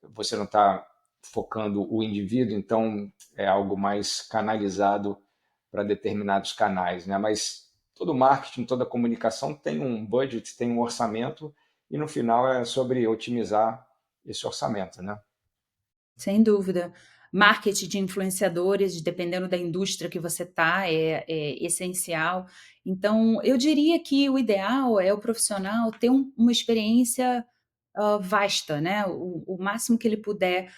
você não está focando o indivíduo, então é algo mais canalizado para determinados canais, né? Mas todo marketing, toda comunicação tem um budget, tem um orçamento, e no final é sobre otimizar esse orçamento, né? Sem dúvida. Marketing de influenciadores, dependendo da indústria que você está, é essencial. Então, eu diria que o ideal é o profissional ter uma experiência vasta, né? O máximo que ele puder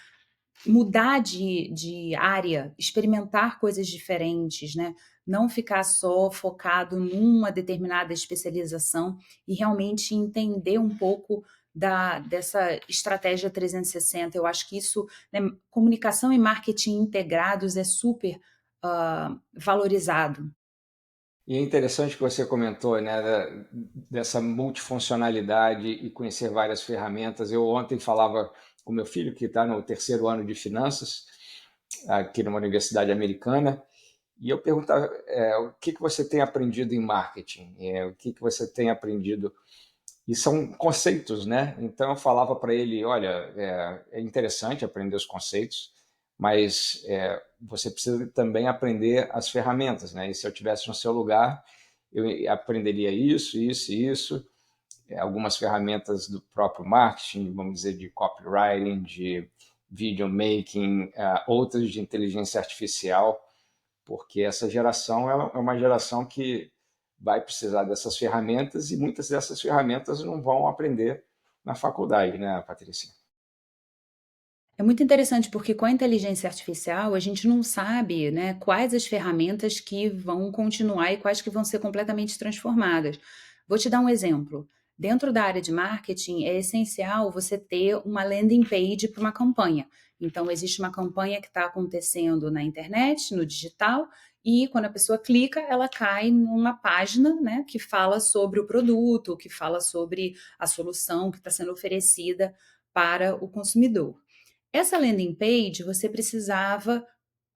mudar de área, experimentar coisas diferentes, né? Não ficar só focado numa determinada especialização e realmente entender um pouco dessa estratégia 360. Eu acho que isso, né, comunicação e marketing integrados é super valorizado. E é interessante que você comentou, né, dessa multifuncionalidade e conhecer várias ferramentas. Eu ontem falava com meu filho, que está no terceiro ano de finanças, aqui numa universidade americana, e eu perguntava o que você tem aprendido em marketing, o que você tem aprendido. E são conceitos, né? Então eu falava para ele, olha, é interessante aprender os conceitos, mas você precisa também aprender as ferramentas, né? E se eu tivesse no seu lugar, eu aprenderia isso, isso e isso, algumas ferramentas do próprio marketing, vamos dizer, de copywriting, de video making, outras de inteligência artificial, porque essa geração ela é uma geração que vai precisar dessas ferramentas e muitas dessas ferramentas não vão aprender na faculdade, né, Patrícia? É muito interessante porque com a inteligência artificial a gente não sabe, né, quais as ferramentas que vão continuar e quais que vão ser completamente transformadas. Vou te dar um exemplo. Dentro da área de marketing é essencial você ter uma landing page para uma campanha. Então existe uma campanha que está acontecendo na internet, no digital, e quando a pessoa clica, ela cai numa página, né, que fala sobre o produto, que fala sobre a solução que está sendo oferecida para o consumidor. Essa landing page, você precisava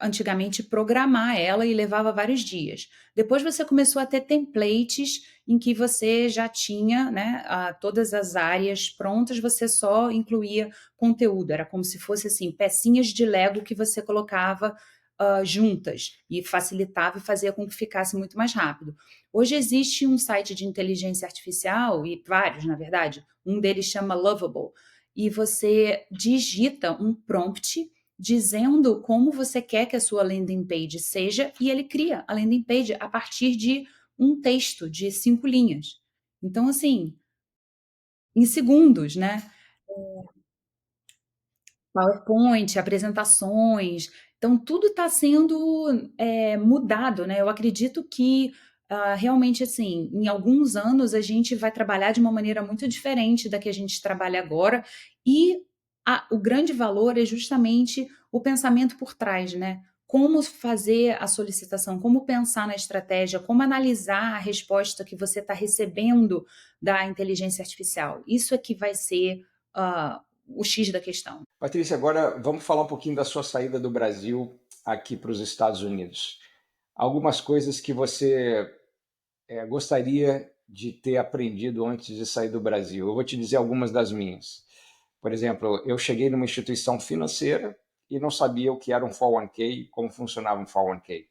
antigamente programar ela e levava vários dias. Depois você começou a ter templates em que você já tinha, né, todas as áreas prontas, você só incluía conteúdo. Era como se fosse assim, pecinhas de Lego que você colocava juntas e facilitava e fazia com que ficasse muito mais rápido. Hoje existe um site de inteligência artificial, e vários, na verdade, um deles chama Lovable, e você digita um prompt dizendo como você quer que a sua landing page seja, e ele cria a landing page a partir de um texto de 5 linhas. Então, assim, em segundos, né? PowerPoint, apresentações, então tudo está sendo mudado, né? Eu acredito que realmente assim, em alguns anos a gente vai trabalhar de uma maneira muito diferente da que a gente trabalha agora, e o grande valor é justamente o pensamento por trás, né? Como fazer a solicitação, como pensar na estratégia, como analisar a resposta que você está recebendo da inteligência artificial. Isso é que vai ser o X da questão. Patrícia, agora vamos falar um pouquinho da sua saída do Brasil aqui para os Estados Unidos. Algumas coisas que você gostaria de ter aprendido antes de sair do Brasil. Eu vou te dizer algumas das minhas. Por exemplo, eu cheguei numa instituição financeira e não sabia o que era um 401k, como funcionava um 401k.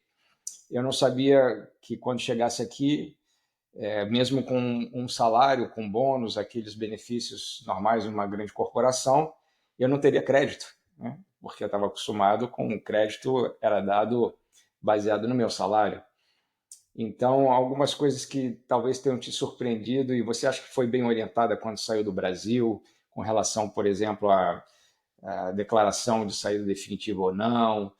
Eu não sabia que quando chegasse aqui, mesmo com um salário, com bônus, aqueles benefícios normais de uma grande corporação, eu não teria crédito, né? Porque eu estava acostumado com o crédito era dado baseado no meu salário. Então, algumas coisas que talvez tenham te surpreendido e você acha que foi bem orientada quando saiu do Brasil, com relação, por exemplo, à declaração de saída definitiva ou não,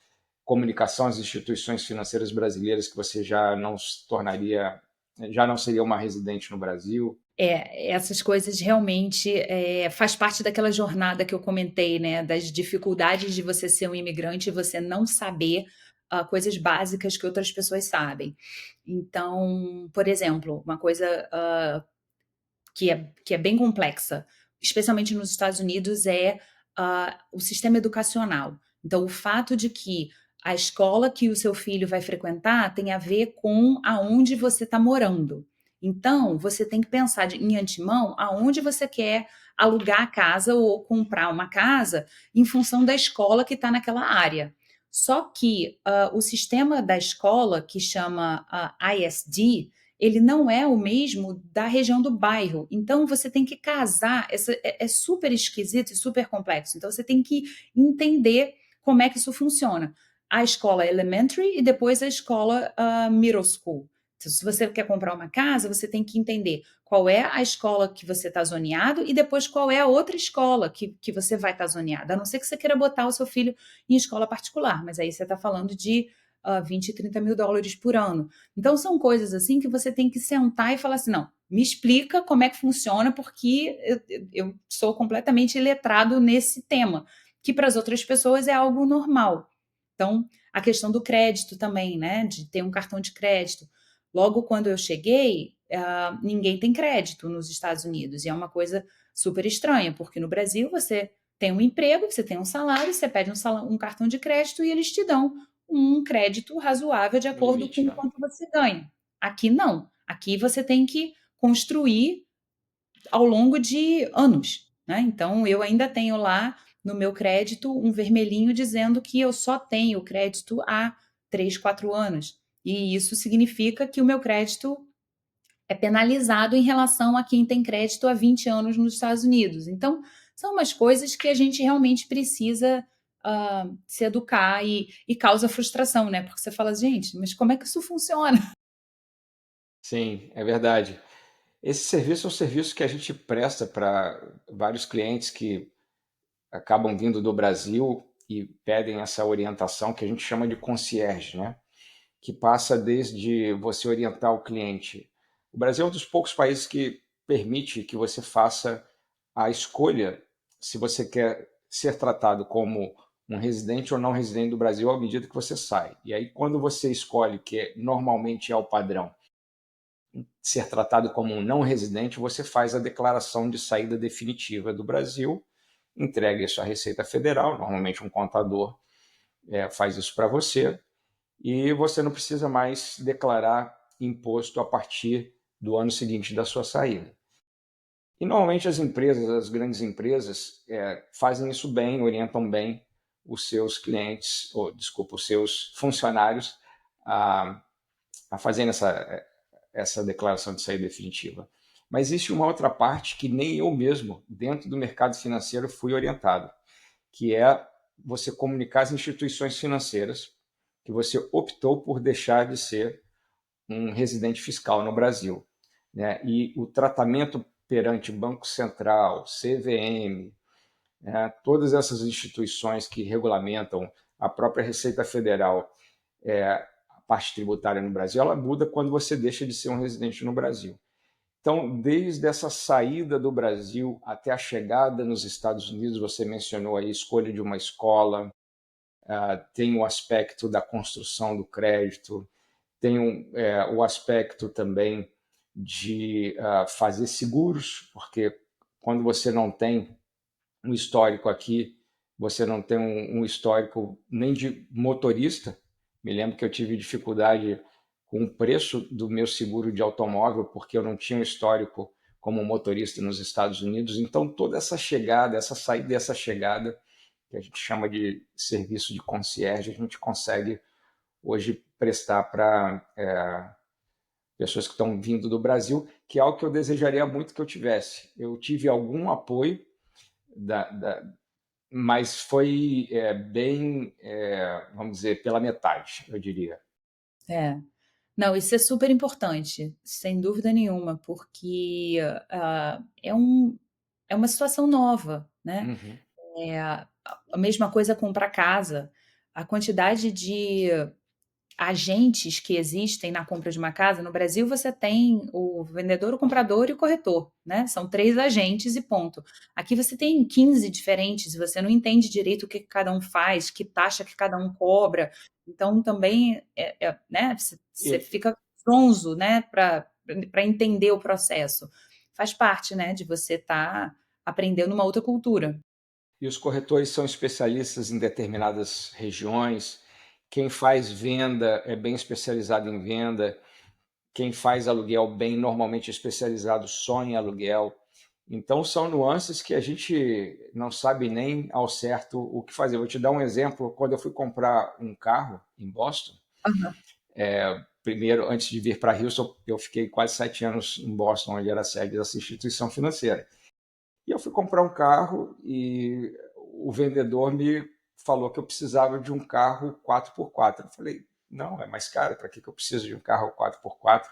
comunicação às instituições financeiras brasileiras que você já não se tornaria, já não seria uma residente no Brasil. Essas coisas realmente faz parte daquela jornada que eu comentei, né? Das dificuldades de você ser um imigrante e você não saber coisas básicas que outras pessoas sabem. Então, por exemplo, uma coisa que é bem complexa, especialmente nos Estados Unidos, é o sistema educacional. Então, o fato de que a escola que o seu filho vai frequentar tem a ver com aonde você está morando. Então, você tem que pensar em antemão aonde você quer alugar a casa ou comprar uma casa em função da escola que está naquela área. Só que o sistema da escola, que chama ISD, ele não é o mesmo da região do bairro. Então, você tem que casar, é super esquisito e super complexo. Então, você tem que entender como é que isso funciona. A escola elementary e depois a escola middle school. Então, se você quer comprar uma casa, você tem que entender qual é a escola que você está zoneado e depois qual é a outra escola que você vai estar zoneado. A não ser que você queira botar o seu filho em escola particular, mas aí você está falando de 20, 30 mil dólares por ano. Então, são coisas assim que você tem que sentar e falar assim, não, me explica como é que funciona, porque eu sou completamente iletrado nesse tema, que para as outras pessoas é algo normal. Então, a questão do crédito também, né, de ter um cartão de crédito. Logo quando eu cheguei, ninguém tem crédito nos Estados Unidos, e é uma coisa super estranha, porque no Brasil você tem um emprego, você tem um salário, você pede um cartão de crédito e eles te dão um crédito razoável de No acordo com limite, o né? quanto você ganha. Aqui não. Aqui você tem que construir ao longo de anos, né? Então, eu ainda tenho lá no meu crédito um vermelhinho dizendo que eu só tenho crédito há 3, 4 anos. E isso significa que o meu crédito é penalizado em relação a quem tem crédito há 20 anos nos Estados Unidos. Então, são umas coisas que a gente realmente precisa se educar e causa frustração, né? Porque você fala, gente, mas como é que isso funciona? Sim, é verdade. Esse serviço é um serviço que a gente presta para vários clientes que acabam vindo do Brasil e pedem essa orientação que a gente chama de concierge, né? Que passa desde você orientar o cliente. O Brasil é um dos poucos países que permite que você faça a escolha se você quer ser tratado como um residente ou não residente do Brasil à medida que você sai. E aí, quando você escolhe, que normalmente é o padrão, ser tratado como um não residente, você faz a declaração de saída definitiva do Brasil, entrega isso à Receita Federal, normalmente um contador faz isso para você, e você não precisa mais declarar imposto a partir do ano seguinte da sua saída. E normalmente as empresas, as grandes empresas, fazem isso bem, orientam bem os seus clientes, ou desculpa, os seus funcionários a fazerem essa declaração de saída definitiva. Mas existe uma outra parte que nem eu mesmo, dentro do mercado financeiro, fui orientado, que é você comunicar às instituições financeiras que você optou por deixar de ser um residente fiscal no Brasil, né? E o tratamento perante Banco Central, CVM, né? Todas essas instituições que regulamentam a própria Receita Federal, a parte tributária no Brasil, ela muda quando você deixa de ser um residente no Brasil. Então, desde essa saída do Brasil até a chegada nos Estados Unidos, você mencionou aí a escolha de uma escola, tem o aspecto da construção do crédito, tem o aspecto também de fazer seguros, porque quando você não tem um histórico aqui, você não tem um histórico nem de motorista. Me lembro que eu tive dificuldade com o preço do meu seguro de automóvel, porque eu não tinha um histórico como motorista nos Estados Unidos. Então, toda essa chegada, essa saída e essa chegada, que a gente chama de serviço de concierge, a gente consegue hoje prestar para pessoas que estão vindo do Brasil, que é algo que eu desejaria muito que eu tivesse. Eu tive algum apoio, mas foi bem, vamos dizer, pela metade, eu diria. É. Não, isso é super importante, sem dúvida nenhuma, porque é uma situação nova, né? Uhum. A mesma coisa comprar casa. A quantidade de agentes que existem na compra de uma casa, no Brasil você tem o vendedor, o comprador e o corretor, né? São 3 agentes e ponto. Aqui você tem 15 diferentes, você não entende direito o que cada um faz, que taxa que cada um cobra. Então também né? Você E, fica zonzo, né? Para entender o processo. Faz parte, né? De você estar aprendendo uma outra cultura. e os corretores são especialistas em determinadas regiões. Quem faz venda é bem especializado em venda. Quem faz aluguel bem normalmente é especializado só em aluguel. Então são nuances que a gente não sabe nem ao certo o que fazer. Vou te dar um exemplo. Quando eu fui comprar um carro em Boston, Aham. primeiro, antes de vir para Houston, eu fiquei quase 7 anos em Boston, onde era a sede dessa instituição financeira. E eu fui comprar um carro e o vendedor me falou que eu precisava de um carro 4x4. Eu falei, não, é mais caro, para que eu preciso de um carro 4x4?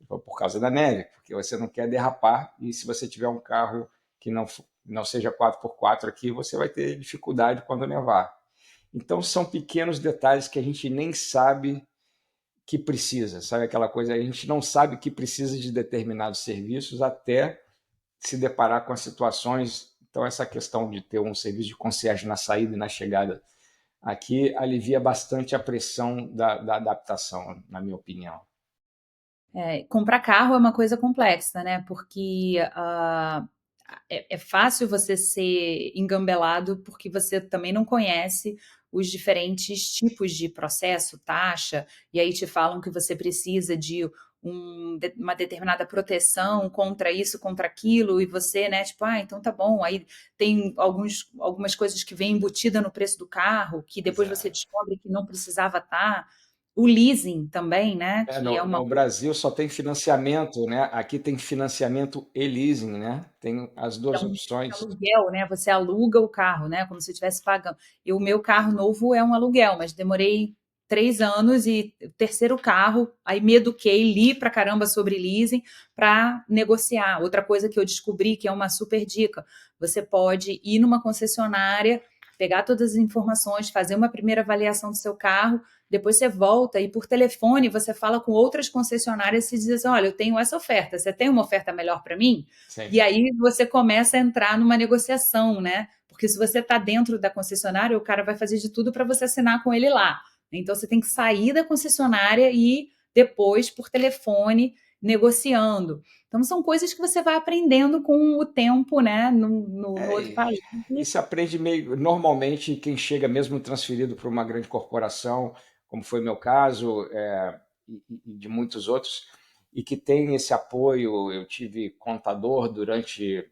Ele falou, por causa da neve, porque você não quer derrapar e se você tiver um carro que não seja 4x4 aqui, você vai ter dificuldade quando nevar. Então são pequenos detalhes que a gente nem sabe que precisa, sabe aquela coisa, a gente não sabe que precisa de determinados serviços até se deparar com as situações. Então, essa questão de ter um serviço de concierge na saída e na chegada aqui alivia bastante a pressão da adaptação, na minha opinião. Comprar carro é uma coisa complexa, né? Porque é fácil você ser engambelado porque você também não conhece os diferentes tipos de processo, taxa, e aí te falam que você precisa de uma determinada proteção contra isso, contra aquilo, e você, né, tipo, então tá bom. Aí tem algumas coisas que vêm embutida no preço do carro, que depois você Exato. descobre que não precisava estar. o leasing também, né, que é uma No Brasil só tem financiamento, né? Aqui tem financiamento e leasing, né? Tem as duas então, opções. aluguel, né, você aluga o carro, né, como se estivesse pagando. E o meu carro novo é um aluguel, mas demorei 3 anos e o terceiro carro, aí me eduquei, li pra caramba sobre leasing para negociar. Outra coisa que eu descobri, que é uma super dica, você pode ir numa concessionária, pegar todas as informações, fazer uma primeira avaliação do seu carro, depois você volta e por telefone você fala com outras concessionárias e diz assim, olha, eu tenho essa oferta, você tem uma oferta melhor para mim? Sim. E aí você começa a entrar numa negociação, né? Porque se você está dentro da concessionária, o cara vai fazer de tudo para você assinar com ele lá. Então você tem que sair da concessionária e depois, por telefone, negociando. Então são coisas que você vai aprendendo com o tempo, né? No outro E, país. e se aprende meio. Normalmente, quem chega mesmo transferido para uma grande corporação, como foi o meu caso, e de muitos outros, e que tem esse apoio. Eu tive contador durante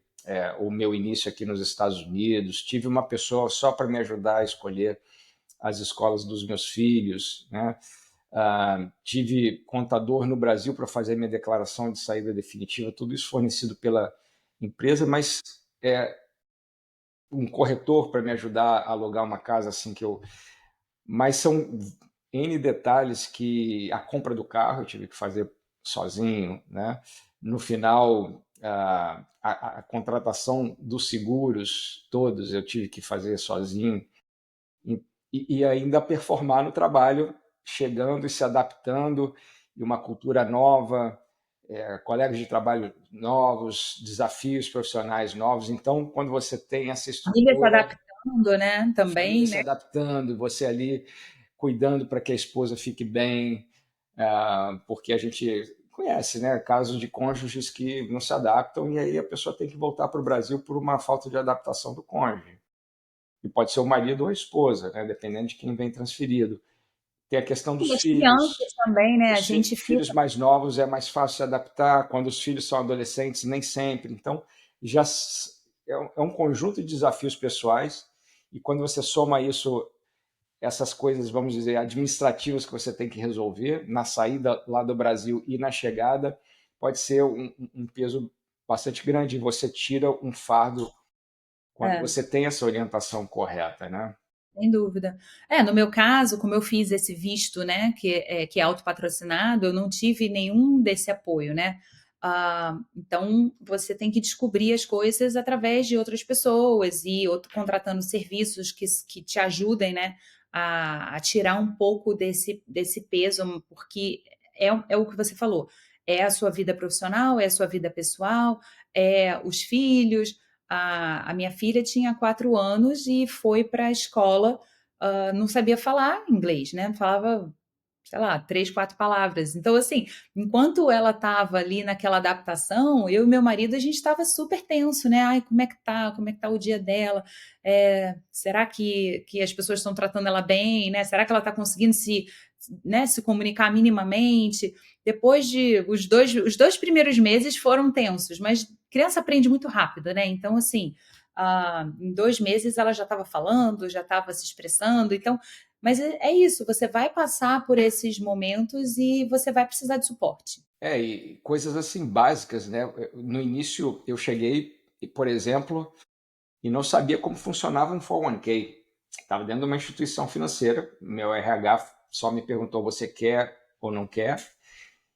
o meu início aqui nos Estados Unidos, tive uma pessoa só para me ajudar a escolher as escolas dos meus filhos, né? Tive contador no Brasil para fazer minha declaração de saída definitiva, tudo isso fornecido pela empresa, mas um corretor para me ajudar a alugar uma casa assim que eu. Mas são N detalhes que a compra do carro eu tive que fazer sozinho, né? No final, a contratação dos seguros todos eu tive que fazer sozinho e ainda performar no trabalho, chegando e se adaptando, e uma cultura nova, colegas de trabalho novos, desafios profissionais novos. Então, quando você tem essa Família se estrutura, adaptando, né? família Também, se né? adaptando, você ali cuidando para que a esposa fique bem, porque a gente conhece, né, casos de cônjuges que não se adaptam e aí a pessoa tem que voltar para o Brasil por uma falta de adaptação do cônjuge. E pode ser o marido ou a esposa, né, dependendo de quem vem transferido. Tem a questão E dos as crianças filhos. também, né? A Os gente filhos fica. mais novos é mais fácil se adaptar, quando os filhos são adolescentes, nem sempre. Então, já é um conjunto de desafios pessoais, e quando você soma isso, essas coisas, vamos dizer, administrativas que você tem que resolver na saída lá do Brasil e na chegada, pode ser um peso bastante grande. Você tira um fardo quando É. você tem essa orientação correta, né? Sem dúvida. No meu caso, como eu fiz esse visto, né, que é autopatrocinado, eu não tive nenhum desse apoio, né? Então, você tem que descobrir as coisas através de outras pessoas e contratando serviços que te ajudem, né, a tirar um pouco desse peso, porque é o que você falou, é a sua vida profissional, é a sua vida pessoal, é os filhos, a minha filha tinha 4 anos e foi para a escola, não sabia falar inglês, né? Falava, sei lá, 3, 4 palavras. Então, assim, enquanto ela estava ali naquela adaptação, eu e meu marido, a gente estava super tenso, né? Ai, como é que tá? Como é que tá o dia dela? Será que as pessoas estão tratando ela bem, né? Será que ela está conseguindo se comunicar minimamente? Depois de os dois primeiros meses foram tensos, mas criança aprende muito rápido, né? Então, assim, em 2 meses ela já estava falando, já estava se expressando. Então, mas é isso, você vai passar por esses momentos e você vai precisar de suporte. E coisas assim básicas, né? No início eu cheguei, por exemplo, e não sabia como funcionava um 401k. Estava dentro de uma instituição financeira, meu RH só me perguntou: você quer ou não quer?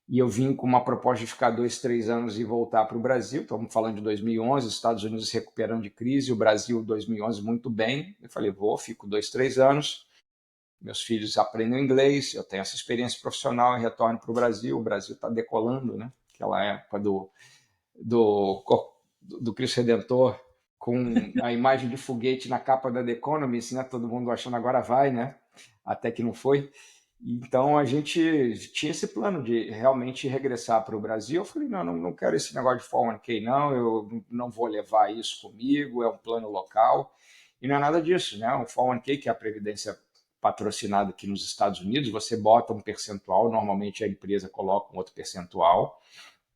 E eu vim com uma proposta de ficar 2, 3 anos e voltar para o Brasil. Estamos falando de 2011, Estados Unidos se recuperando de crise, o Brasil 2011 muito bem. Eu falei: fico 2, 3 anos, meus filhos aprendem inglês, eu tenho essa experiência profissional e retorno para o Brasil. O Brasil está decolando, né? Aquela época do Cristo Redentor, com a imagem de foguete na capa da The Economist, né? Todo mundo achando agora vai, né? Até que não foi. Então a gente tinha esse plano de realmente regressar para o Brasil. Eu falei: não quero esse negócio de 401k, não, eu não vou levar isso comigo, é um plano local. E não é nada disso, né? O 401k, que é a previdência patrocinada aqui nos Estados Unidos, você bota um percentual, normalmente a empresa coloca um outro percentual,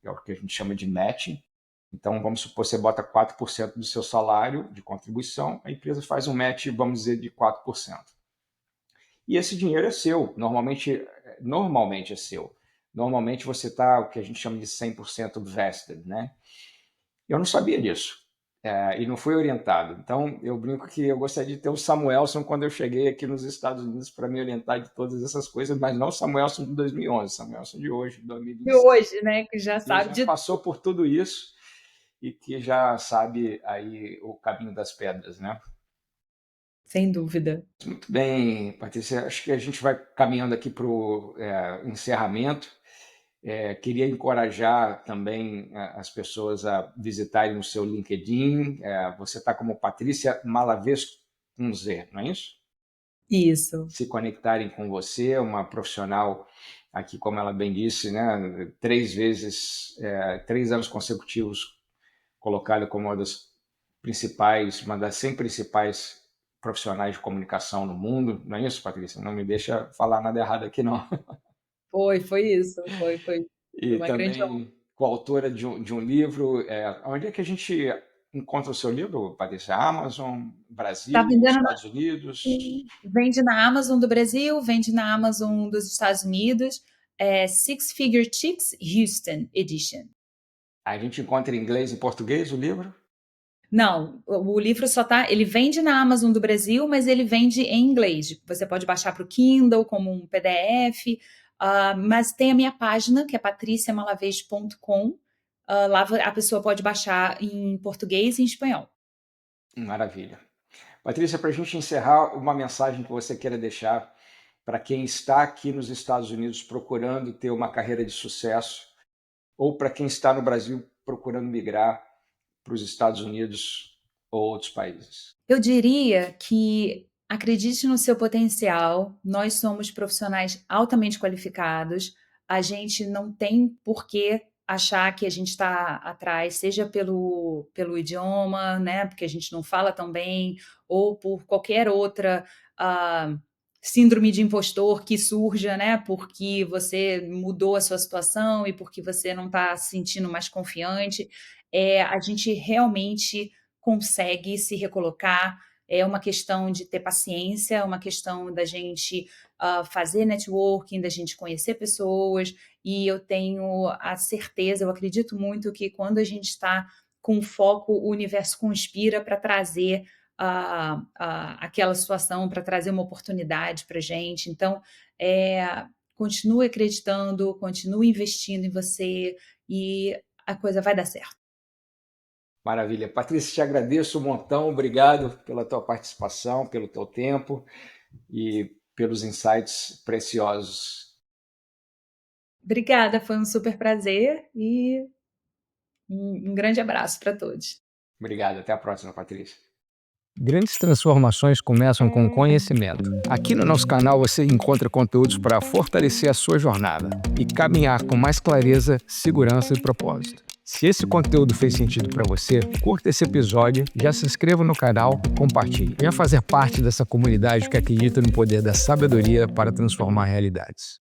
que é o que a gente chama de matching. Então, vamos supor que você bota 4% do seu salário de contribuição, a empresa faz um match, vamos dizer, de 4%. E esse dinheiro é seu. Normalmente, normalmente é seu. Normalmente você está, o que a gente chama de 100% vested, né? Eu não sabia disso. E não fui orientado. Então, eu brinco que eu gostaria de ter o Samuelson quando eu cheguei aqui nos Estados Unidos para me orientar de todas essas coisas, mas não o Samuelson de 2011, Samuelson de hoje, de De 2025, hoje, né, que já que sabe já de passou por tudo isso e que já sabe aí o caminho das pedras, né? sem dúvida. Muito bem, Patrícia, acho que a gente vai caminhando aqui para o encerramento. Queria encorajar também as pessoas a visitarem o seu LinkedIn. Você está como Patrícia Malavés com Z, não é isso? Isso. Se conectarem com você, uma profissional aqui, como ela bem disse, né, 3 anos consecutivos colocada como uma das 100 principais profissionais de comunicação no mundo, não é isso, Patrícia? Não me deixa falar nada errado aqui, não. Foi isso. Foi E uma grande honra. também coautora de um livro. Onde é que a gente encontra o seu livro, Patrícia? Amazon, Tá Brasil, vendendo Estados Unidos? vende na Amazon do Brasil, vende na Amazon dos Estados Unidos. Six Figure Chicks Houston Edition. A gente encontra em inglês e português o livro? Não, o livro ele vende na Amazon do Brasil, mas ele vende em inglês. Você pode baixar para o Kindle como um PDF, mas tem a minha página, que é patriciamalavez.com. Lá a pessoa pode baixar em português e em espanhol. Maravilha. Patrícia, para a gente encerrar, uma mensagem que você queira deixar para quem está aqui nos Estados Unidos procurando ter uma carreira de sucesso, ou para quem está no Brasil procurando migrar para os Estados Unidos ou outros países? Eu diria que acredite no seu potencial. Nós somos profissionais altamente qualificados. A gente não tem por que achar que a gente está atrás, seja pelo idioma, né, porque a gente não fala tão bem, ou por qualquer outra síndrome de impostor que surja, né, porque você mudou a sua situação e porque você não está se sentindo mais confiante. A gente realmente consegue se recolocar. É uma questão de ter paciência, é uma questão da gente fazer networking, da gente conhecer pessoas, e eu tenho a certeza, eu acredito muito que quando a gente está com foco, o universo conspira para trazer aquela situação, para trazer uma oportunidade para a gente. Então, continue acreditando, continue investindo em você e a coisa vai dar certo. Maravilha. Patrícia, te agradeço um montão. Obrigado pela tua participação, pelo teu tempo e pelos insights preciosos. Obrigada, foi um super prazer e um grande abraço para todos. Obrigado. Até a próxima, Patrícia. Grandes transformações começam com conhecimento. Aqui no nosso canal você encontra conteúdos para fortalecer a sua jornada e caminhar com mais clareza, segurança e propósito. Se esse conteúdo fez sentido para você, curta esse episódio, já se inscreva no canal e compartilhe. Venha fazer parte dessa comunidade que acredita no poder da sabedoria para transformar realidades.